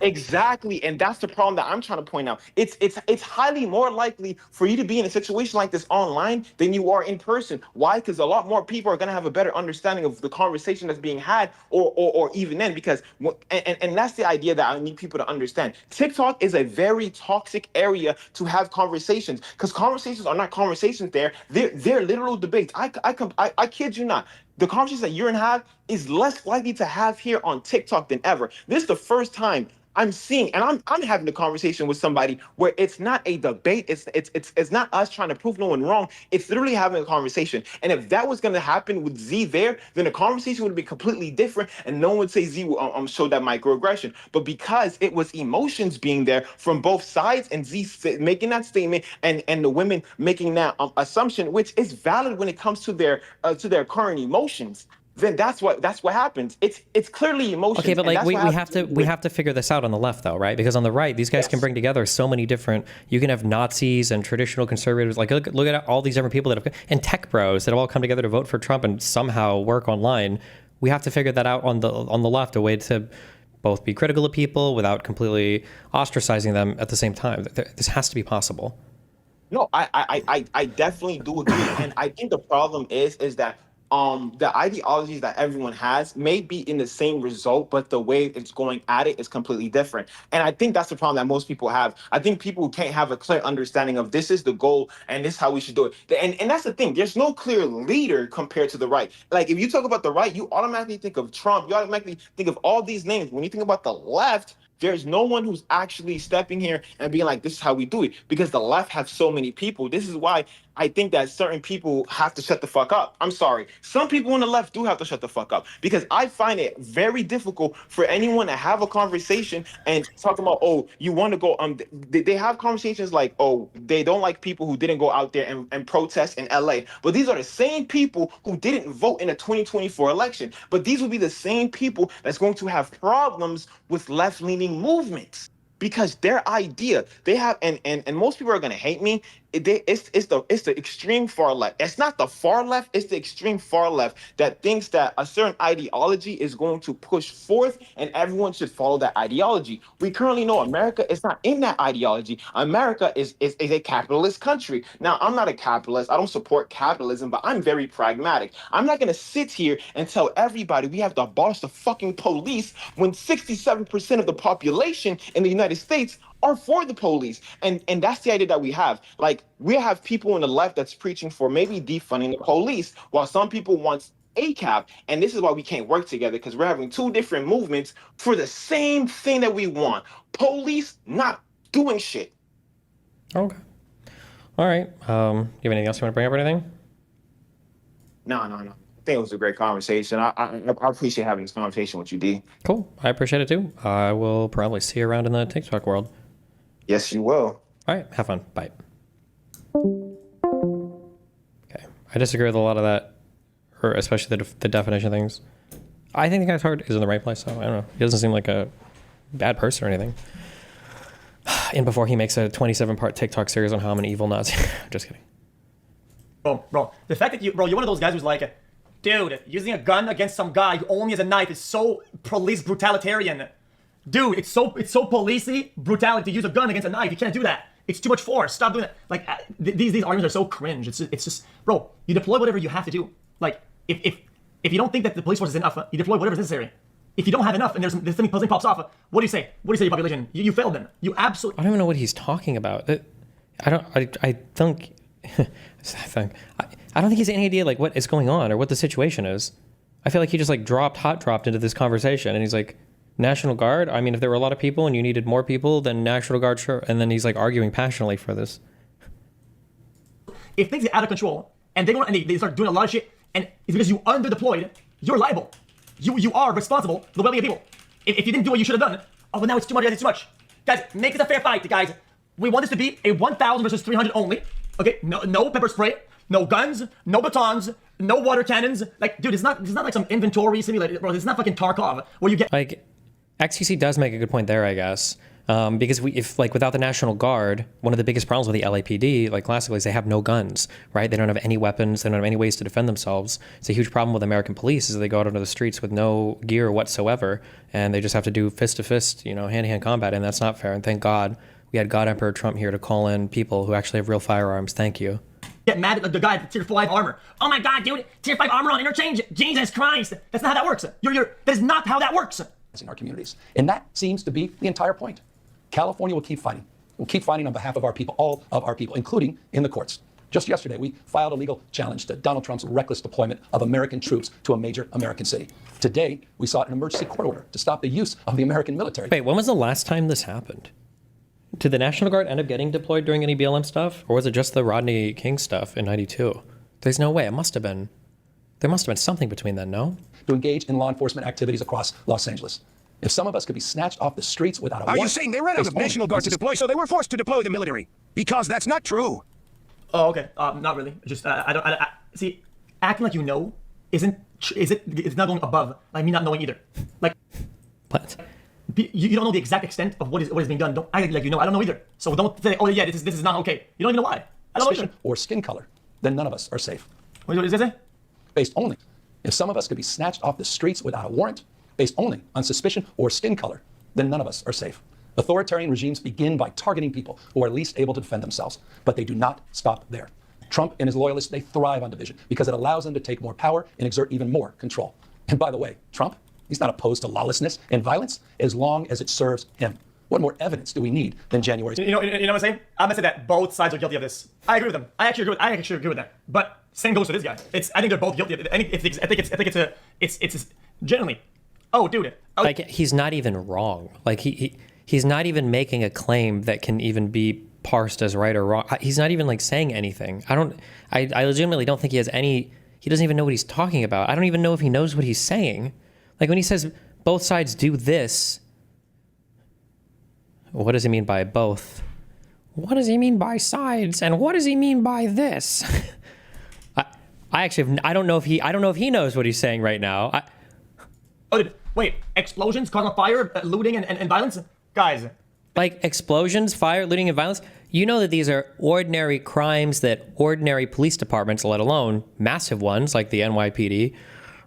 Exactly, and that's the problem that I'm trying to point out. It's highly more likely for you to be in a situation like this online than you are in person. Why? Because a lot more people are going to have a better understanding of the conversation that's being had, or even then, because and that's the idea that I need people to understand. TikTok is a very toxic area to have conversations because conversations are not conversations there. They're literal debates. I kid you not. The conversation that you're in have is less likely to have here on TikTok than ever. This is the first time I'm seeing, and I'm having a conversation with somebody where it's not a debate. It's not us trying to prove no one wrong. It's literally having a conversation. And if that was going to happen with Z there, then the conversation would be completely different, and no one would say Z showed that microaggression. But because it was emotions being there from both sides, and Z making that statement, and the women making that assumption, which is valid when it comes to their current emotions, then that's what happens. It's clearly emotions. Okay, but like we have to figure this out on the left though, right? Because on the right, these guys can bring together so many different. You can have Nazis and traditional conservatives. Like look at all these different people that have, and tech bros that have all come together to vote for Trump and somehow work online. We have to figure that out on the left, a way to both be critical of people without completely ostracizing them at the same time. This has to be possible. No, I definitely do agree, and I think the problem is that the ideologies that everyone has may be in the same result, but the way it's going at it is completely different. And I think that's the problem that most people have. I think people can't have a clear understanding of this is the goal and this is how we should do it. And that's the thing. There's no clear leader compared to the right. Like if you talk about the right, you automatically think of Trump. You automatically think of all these names. When you think about the left, there's no one who's actually stepping here and being like, this is how we do it, because the left have so many people. This is why I think that certain people have to shut the fuck up. I'm sorry. Some people on the left do have to shut the fuck up, because I find it very difficult for anyone to have a conversation and talk about, oh, you want to go, they have conversations like, oh, they don't like people who didn't go out there and protest in LA. But these are the same people who didn't vote in the 2024 election. But these will be the same people that's going to have problems with left-leaning movements, because their idea they have, and most people are going to hate me, it's the extreme far left. It's not the far left, it's the extreme far left that thinks that a certain ideology is going to push forth and everyone should follow that ideology. We currently know America is not in that ideology. America is a capitalist country. Now, I'm not a capitalist. I don't support capitalism, but I'm very pragmatic. I'm not going to sit here and tell everybody we have to abolish the fucking police when 67% of the population in the United States are for the police. And that's the idea that we have. Like, we have people on the left that's preaching for maybe defunding the police, while some people want ACAB. And this is why we can't work together, because we're having two different movements for the same thing that we want. Police not doing shit. Okay. All right. You have anything else you want to bring up or anything? No. I think it was a great conversation. I appreciate having this conversation with you, D. Cool. I appreciate it too. I will probably see you around in the TikTok world. Yes, you will. All right, have fun. Bye. Okay, I disagree with a lot of that, or especially the definition things. I think the guy's heart is in the right place, so I don't know. He doesn't seem like a bad person or anything. And before he makes a 27-part TikTok series on how I'm an evil Nazi. Just kidding. Bro, the fact that you're one of those guys who's like, dude, using a gun against some guy who only has a knife is so police brutalitarian. Dude, it's so policey brutality to use a gun against a knife. You can't do that. It's too much force. Stop doing it. Like these arguments are so cringe. It's just, bro, you deploy whatever you have to do. Like if you don't think that the police force is enough, you deploy whatever is necessary. If you don't have enough and there's something pops off, what do you say? What do you say to your population? You failed them. You absolutely. I don't even know what he's talking about. I think he has any idea like what is going on or what the situation is. I feel like he just like hot dropped into this conversation and he's like, National Guard? I mean, if there were a lot of people and you needed more people, then National Guard, sure. And then he's like arguing passionately for this. If things get out of control and they start doing a lot of shit, and it's because you underdeployed, you're liable. You are responsible for the well-being of people. If you didn't do what you should have done, oh, but now it's too much, guys, it's too much. Guys, make this a fair fight, guys. We want this to be a 1,000 versus 300 only. Okay, no pepper spray, no guns, no batons, no water cannons. Like, dude, it's not like some inventory simulator, bro. It's not fucking Tarkov where you get like XQC does make a good point there, I guess. Because if without the National Guard, one of the biggest problems with the LAPD, like classically, is they have no guns, right? They don't have any weapons. They don't have any ways to defend themselves. It's a huge problem with American police is they go out onto the streets with no gear whatsoever, and they just have to do fist-to-fist, hand-to-hand combat, and that's not fair. And thank God we had God Emperor Trump here to call in people who actually have real firearms. Thank you. Get mad at the guy with tier 5 armor. Oh my God, dude, tier 5 armor on interchange. Jesus Christ, that's not how that works. That is not how that works. In our communities, and that seems to be the entire point. California will keep fighting. We'll keep fighting on behalf of our people, all of our people, including in the courts. Just yesterday, we filed a legal challenge to Donald Trump's reckless deployment of American troops to a major American city. Today, we sought an emergency court order to stop the use of the American military. Wait, when was the last time this happened? Did the National Guard end up getting deployed during any BLM stuff? Or was it just the Rodney King stuff in 92? There's no way. There must have been something between then, no? To engage in law enforcement activities across Los Angeles. If some of us could be snatched off the streets without a warrant... Are you saying they ran out of National Guard to deploy, so they were forced to deploy the military? Because that's not true. Oh, okay. Not really. Just, see, acting like you know it's not going above, like me not knowing either. Like... What? You don't know the exact extent of what is being done. Don't act like you know. I don't know either. So don't say, oh yeah, this is not okay. You don't even know why. I don't know either. Or skin color, then none of us are safe. What does that say? Based only. If some of us could be snatched off the streets without a warrant, based only on suspicion or skin color, then none of us are safe. Authoritarian regimes begin by targeting people who are least able to defend themselves, but they do not stop there. Trump and his loyalists, they thrive on division because it allows them to take more power and exert even more control. And by the way, Trump, he's not opposed to lawlessness and violence as long as it serves him. What more evidence do we need than January? You know what I'm saying? I'm gonna say that both sides are guilty of this. I agree with them. I actually agree with that. But same goes to this guy. I think they're both guilty of it. I think it's generally. Oh, dude. Oh. Like he's not even wrong. Like he's not even making a claim that can even be parsed as right or wrong. He's not even like saying anything. I legitimately don't think he has any. He doesn't even know what he's talking about. I don't even know if he knows what he's saying. Like when he says both sides do this. What does he mean by both? What does he mean by sides? And what does he mean by this? I don't know if he knows what he's saying right now. Wait, explosions, causing fire, looting, and violence? Guys. Like explosions, fire, looting, and violence? You know that these are ordinary crimes that ordinary police departments, let alone massive ones like the NYPD,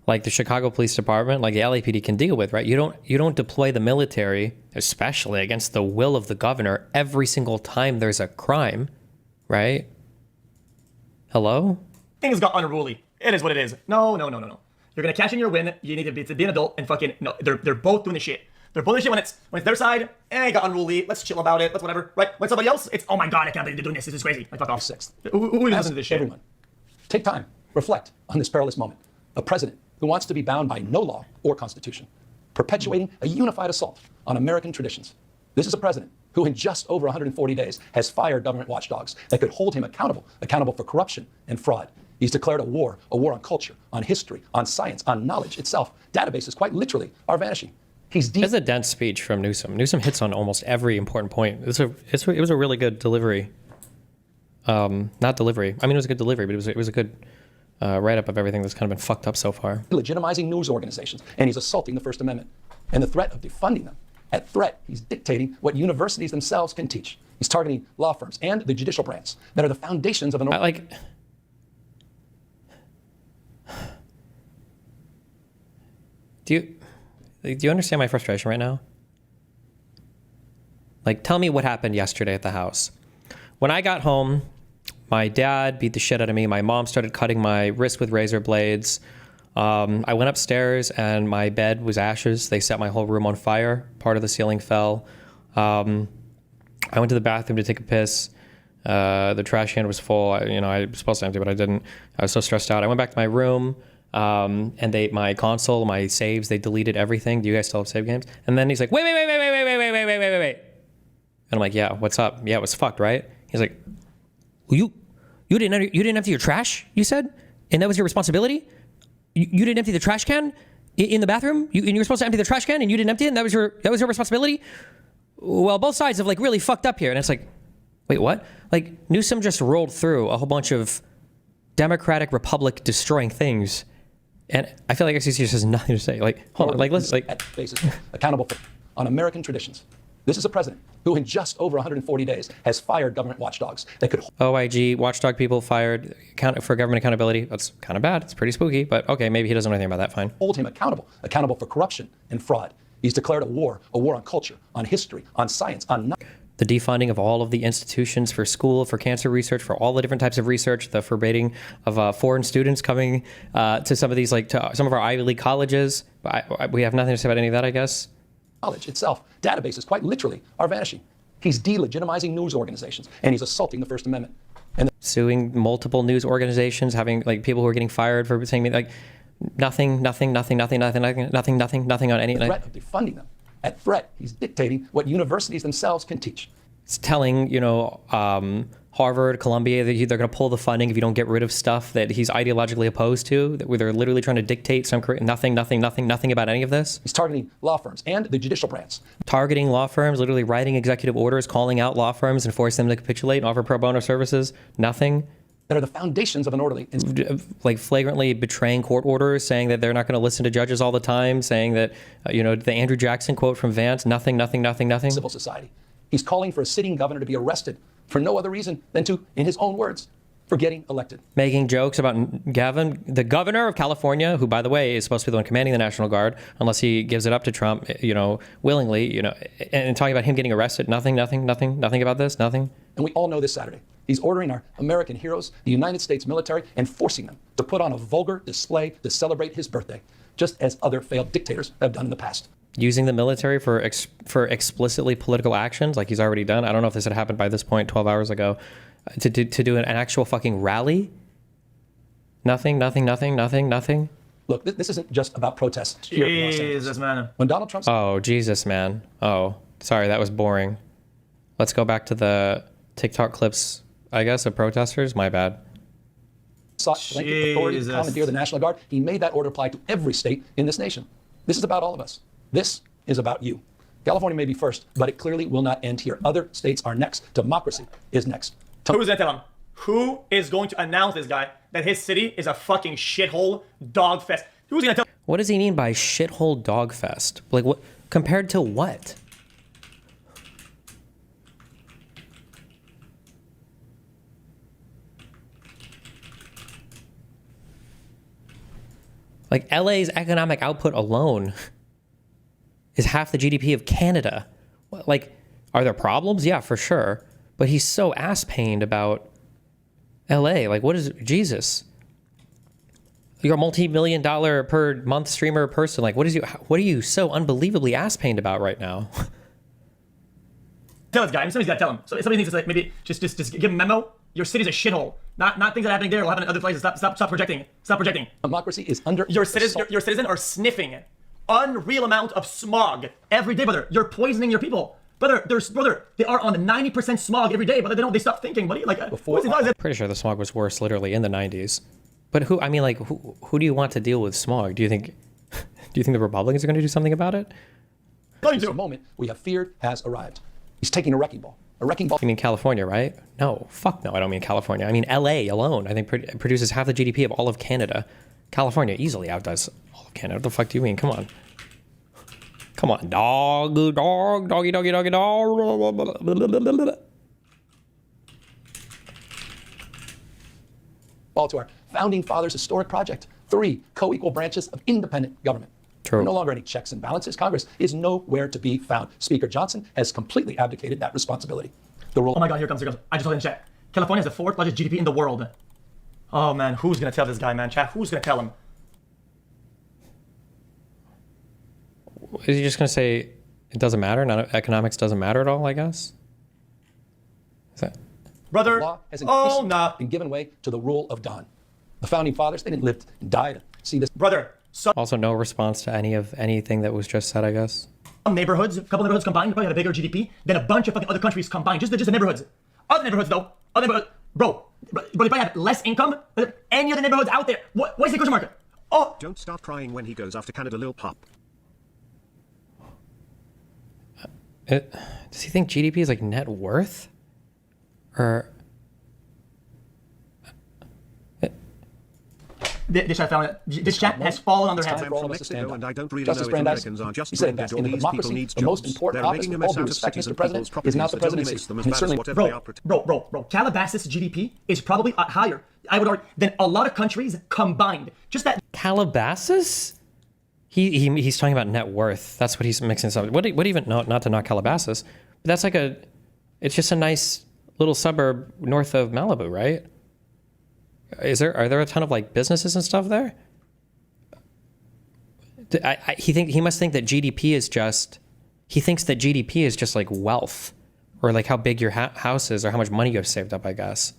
like the Chicago Police Department, like the LAPD can deal with, right? You don't deploy the military, especially against the will of the governor, every single time there's a crime, right? Hello? Things got unruly. It is what it is. No. You're gonna cash in your win. You need to be an adult and fucking no. They're both doing the shit. They're both doing the shit when it's their side. It got unruly. Let's chill about it. Let's whatever. Right? When somebody else, it's oh my God, I can't believe they're doing this. This is crazy. Like fuck off. Sixth. Who is listening to this shit? Everyone, take time, reflect on this perilous moment. A president who wants to be bound by no law or constitution, perpetuating a unified assault on American traditions. This is a president who in just over 140 days has fired government watchdogs that could hold him accountable for corruption and fraud. He's declared a war on culture, on history, on science, on knowledge itself. Databases, quite literally, are vanishing. It's a dense speech from Newsom. Newsom hits on almost every important point. It was a really good delivery. Not delivery. I mean, it was a good delivery, but it was a good write-up of everything that's kind of been fucked up so far. Legitimizing news organizations, and he's assaulting the First Amendment. And the threat of defunding them. At threat, he's dictating what universities themselves can teach. He's targeting law firms and the judicial branch that are the foundations of an... Do you understand my frustration right now? Like, tell me what happened yesterday at the house. When I got home, my dad beat the shit out of me. My mom started cutting my wrist with razor blades. I went upstairs and my bed was ashes. They set my whole room on fire. Part of the ceiling fell. I went to the bathroom to take a piss. The trash can was full. I was supposed to empty, but I didn't. I was so stressed out. I went back to my room. And my console, my saves, they deleted everything. Do you guys still have save games? And then he's like, wait. And I'm like, yeah, what's up? Yeah, it was fucked, right? He's like, you didn't empty your trash, you said? And that was your responsibility? You didn't empty the trash can in the bathroom? And you were supposed to empty the trash can and you didn't empty it and that was your responsibility? Well, both sides have like really fucked up here. And it's like, wait, what? Like Newsom just rolled through a whole bunch of Democratic Republic destroying things. And I feel like XQC just has nothing to say. Like, hold on, like, let's, like... At basis, accountable for, on American traditions. This is a president who in just over 140 days has fired government watchdogs that could... OIG, watchdog people fired for government accountability. That's kind of bad. It's pretty spooky, but okay, maybe he doesn't know anything about that, fine. Hold him accountable for corruption and fraud. He's declared a war on culture, on history, on science, on... The defunding of all of the institutions for school, for cancer research, for all the different types of research, the forbidding of foreign students coming to some of these, like to some of our Ivy League colleges. We have nothing to say about any of that, I guess. Knowledge itself, databases quite literally are vanishing. He's delegitimizing news organizations and he's assaulting the First Amendment. And suing multiple news organizations, having like people who are getting fired for saying like nothing on any. The threat of defunding them. At threat, he's dictating what universities themselves can teach. It's telling, Harvard, Columbia, that they're going to pull the funding if you don't get rid of stuff that he's ideologically opposed to, that they're literally trying to dictate nothing about any of this. He's targeting law firms and the judicial branch. Targeting law firms, literally writing executive orders, calling out law firms and forcing them to capitulate and offer pro bono services. Nothing. That are the foundations of an orderly... Like flagrantly betraying court orders, saying that they're not going to listen to judges all the time, saying that, the Andrew Jackson quote from Vance, nothing. Civil society. He's calling for a sitting governor to be arrested for no other reason than to, in his own words, for getting elected. Making jokes about Gavin, the governor of California, who, by the way, is supposed to be the one commanding the National Guard, unless he gives it up to Trump, willingly, and talking about him getting arrested. Nothing about this, nothing. And we all know this Saturday. He's ordering our American heroes, the United States military, and forcing them to put on a vulgar display to celebrate his birthday, just as other failed dictators have done in the past. Using the military for explicitly political actions, like he's already done. I don't know if this had happened by this point 12 hours ago. To do an actual fucking rally? Nothing. Look, this isn't just about protests. Jesus, man. When Donald Trump... Oh, Jesus, man. Oh, sorry, that was boring. Let's go back to the TikTok clips, I guess, of protesters. My bad. Sought blanket authority to commandeer the National Guard. He made that order apply to every state in this nation. This is about all of us. This is about you. California may be first, but it clearly will not end here. Other states are next. Democracy is next. Who's gonna tell him? Who is going to announce this guy that his city is a fucking shithole dog fest? Who's gonna tell? What does he mean by shithole dog fest? Like what? Compared to what? Like LA's economic output alone is half the GDP of Canada. Like, are there problems? Yeah, for sure. But he's so ass-pained about LA. Like, what is Jesus? You're a multi-million dollar per month streamer person. Like, what are you so unbelievably ass-pained about right now? Tell this guy. Somebody's got to tell him. So somebody needs to maybe just give him a memo. Your city's a shithole. Not things that are happening there will happen in other places. Stop projecting. Stop projecting. Democracy is under your citizen are sniffing unreal amount of smog every day, brother. You're poisoning your people. Brother, they are on 90% smog every day, but they stop thinking, buddy. Like, pretty sure the smog was worse literally in the 90s. But who do you want to deal with smog? Do you think the Republicans are going to do something about it? This moment we have feared has arrived. He's taking a wrecking ball. A wrecking ball. You mean California, right? No, fuck no, I don't mean California. I mean LA alone, I think produces half the GDP of all of Canada. California easily outdoes all of Canada. What the fuck do you mean? Come on. Come on, doggy, doggy, doggy, dog. Ball to our founding fathers' historic project. 3 co-equal branches of independent government. True. There are no longer any checks and balances. Congress is nowhere to be found. Speaker Johnson has completely abdicated that responsibility. The role. Oh my God, here comes. I just told in chat. California has the 4th largest GDP in the world. Oh man, who's gonna tell this guy, man? Chat, who's gonna tell him? Is he just gonna say it doesn't matter? Economics doesn't matter at all, I guess? Is that... Brother, law has increasingly been given way to the rule of Don. The founding fathers, they didn't live and died. See this. Brother. Also, no response to anything that was just said, I guess. Some neighborhoods, a couple neighborhoods combined, probably had a bigger GDP than a bunch of fucking other countries combined. Just the neighborhoods. Other neighborhoods, though. Other neighborhoods. Bro, they probably have less income than any other neighborhoods out there. What is the question mark? Oh. Don't start crying when he goes after Canada, Lil Pop. Does he think GDP is like net worth? Or... This chat has fallen on their hands. I'm from Mexico and I don't really Justice know if Brandeis, Americans are just he said as that in a these people democracy, need the most jobs. important They're office, making with a all mess due out of respect, cities Mr. and President, people's is not the properties that only presidency. makes them as And bad as certainly, whatever they are Calabasas GDP is probably higher, I would argue, than a lot of countries combined. Just that. Calabasas? He's talking about net worth. That's what he's mixing this up. What even, not to knock Calabasas, but that's like it's just a nice little suburb north of Malibu, right? Are there a ton of like businesses and stuff there? He must think that GDP is just, he thinks that GDP is just like wealth or like how big your house is or how much money you have saved up, I guess.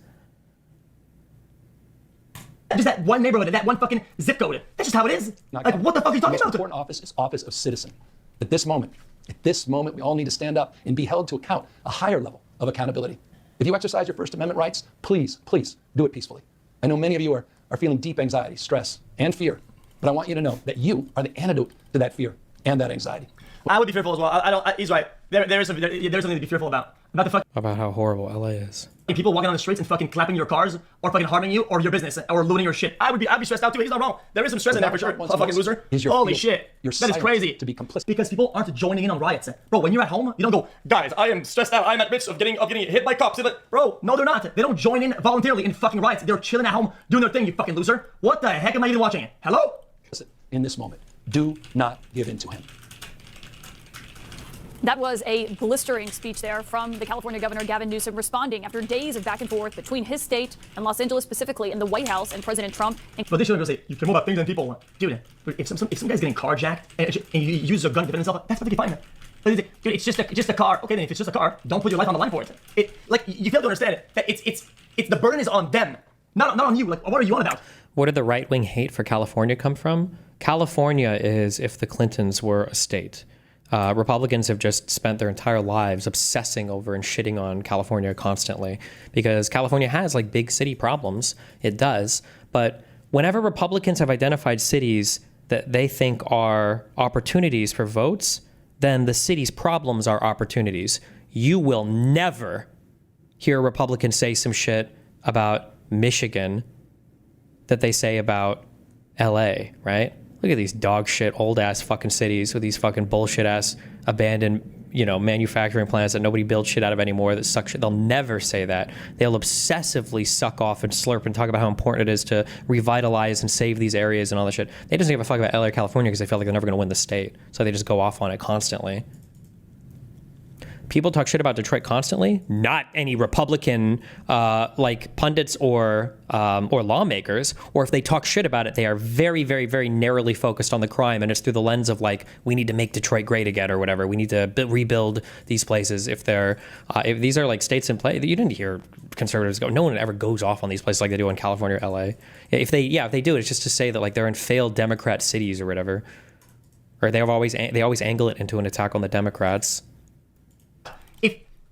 Just that one neighborhood, that one fucking zip code. That's just how it is. Like, what the fuck are you talking about? The most important office is office of citizen. At this moment, we all need to stand up and be held to account, a higher level of accountability. If you exercise your First Amendment rights, please do it peacefully. I know many of you are feeling deep anxiety, stress, and fear, but I want you to know that you are the antidote to that fear and that anxiety. I would be fearful as well. He's right. There's something to be fearful about. About how horrible LA is. People walking on the streets and fucking clapping your cars or fucking harming you or your business or looting your shit. I'd be stressed out too. He's not wrong. There is some stress in that for sure. Fucking loser. Holy shit. That is crazy. To be complicit. Because people aren't joining in on riots. Bro, when you're at home, you don't go, guys, I am stressed out. I'm at risk of getting hit by cops. Bro, no, they're not. They don't join in voluntarily in fucking riots. They're chilling at home doing their thing, you fucking loser. What the heck am I even watching? Hello? In this moment, do not give in to him. That was a blistering speech there from the California Governor Gavin Newsom responding after days of back and forth between his state and Los Angeles specifically and the White House and President Trump. But they shouldn't go say, you care more about things than people. Dude, if some guy's getting carjacked and you use a gun to defend himself, that's perfectly fine. But dude, it's just a car. Okay, then if it's just a car, don't put your life on the line for it. Like, you fail to understand that it's the burden is on them, not on you. Like, what are you on about? Where did the right-wing hate for California come from? California is if the Clintons were a state. Republicans have just spent their entire lives obsessing over and shitting on California constantly because California has like big city problems. It does. But whenever Republicans have identified cities that they think are opportunities for votes, then the city's problems are opportunities. You will never hear a Republican say some shit about Michigan that they say about LA, right? Look at these dog shit, old ass fucking cities with these fucking bullshit ass abandoned, manufacturing plants that nobody builds shit out of anymore that suck shit. They'll never say that. They'll obsessively suck off and slurp and talk about how important it is to revitalize and save these areas and all that shit. They just don't give a fuck about LA or California because they feel like they're never going to win the state. So they just go off on it constantly. People talk shit about Detroit constantly. Not any Republican like pundits or lawmakers. Or if they talk shit about it, they are very, very, very narrowly focused on the crime, and it's through the lens of like, we need to make Detroit great again or whatever. We need to rebuild these places. If these are like states in play, you didn't hear conservatives go. No one ever goes off on these places like they do in California or LA. If they do, it's just to say that like they're in failed Democrat cities or whatever. Or they always angle it into an attack on the Democrats.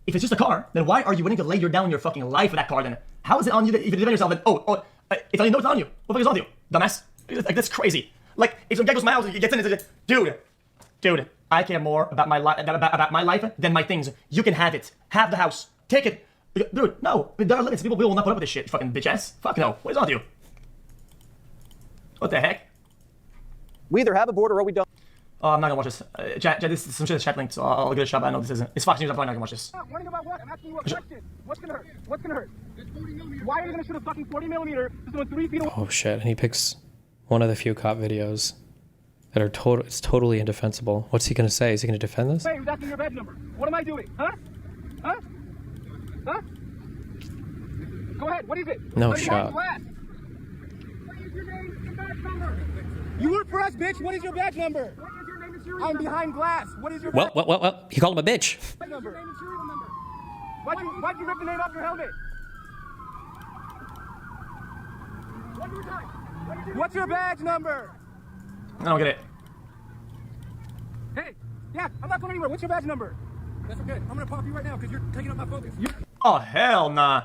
If it's just a car, then why are you willing to lay down your fucking life for that car then? How is it on you that if you defend yourself, then, it's on you, no, it's on you. What the fuck is on you? Dumbass. Like, that's crazy. Like, if some guy goes to my house and he gets in and says, dude, I care more about my life than my things. You can have it. Have the house. Take it. Dude, no. There are limits. People will not put up with this shit, fucking bitch ass. Fuck no. What is wrong with you? What the heck? We either have a border or we don't. Oh, I'm not gonna watch this. Chat, this is some shit that's chat linked, so I'll give it a shot, but I know this isn't. It's Fox News, I'm probably not gonna watch this. Warning about what? I'm asking you a question. What's gonna hurt? What's gonna hurt? Why are you gonna shoot a fucking 40 millimeter to someone 3 feet away? Oh shit! And he picks one of the few cop videos that are it's totally indefensible. What's he gonna say? Is he gonna defend this? Hey, who's asking your badge number? What am I doing? Huh? Huh? Huh? Go ahead. What is it? No What is shot. What is your name and badge number? You work for us, bitch. What is your badge number? What is your name and serial number? I'm behind glass. What is your Well. He called him a bitch. badge number? Name and serial number. Why'd you rip the name off your helmet? One more time. What's your badge number? I don't get it. Hey, yeah, I'm not going anywhere. What's your badge number? That's okay. I'm gonna pop you right now because you're taking up my focus. Oh, hell nah.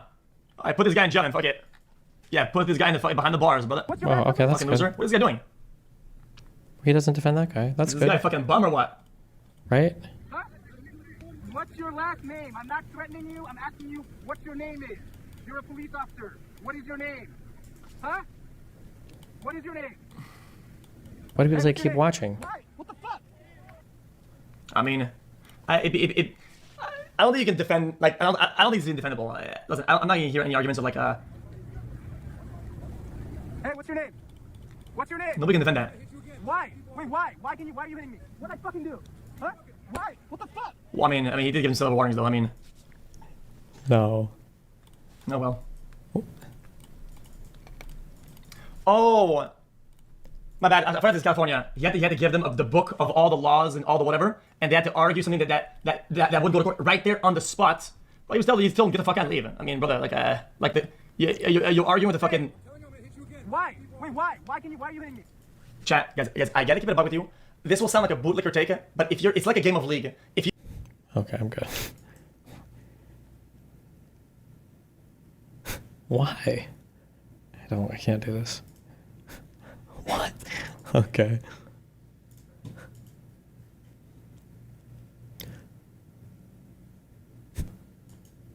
I put this guy in jail and fuck it. Yeah, put this guy in the behind the bars, brother. Oh, okay, that's fucking good. loser. What is this guy doing? He doesn't defend that guy. That's Is good. this guy fucking bum or what? Right? Huh? What's your last name? I'm not threatening you. I'm asking you what your name is. You're a police officer. What is your name? Huh? What is your name? Why do people say keep watching? Why? What the fuck? I mean, I don't think you can defend, like, I don't think it's indefendable. Listen, I'm not gonna hear any arguments of, like, Hey, what's your name? What's your name? nobody can defend that. Why? Wait, why? Why are you hitting me? What'd I fucking do? Huh? Why? What the fuck? Well, I mean, he did give himself warnings, though. I mean, No. oh well. Oh, my bad. I forgot this is California. You had to give them the book of all the laws and all the whatever, and they had to argue something that would go to court right there on the spot. But he was telling him, get the fuck out and leave. I mean, brother, you arguing with the fucking Why? Wait, why? Why are you hitting me? chat, guys. I gotta keep it a buck with you. This will sound like a bootlicker take, but it's like a game of League. If you Okay, I'm good. Why? I can't do this. What? Okay.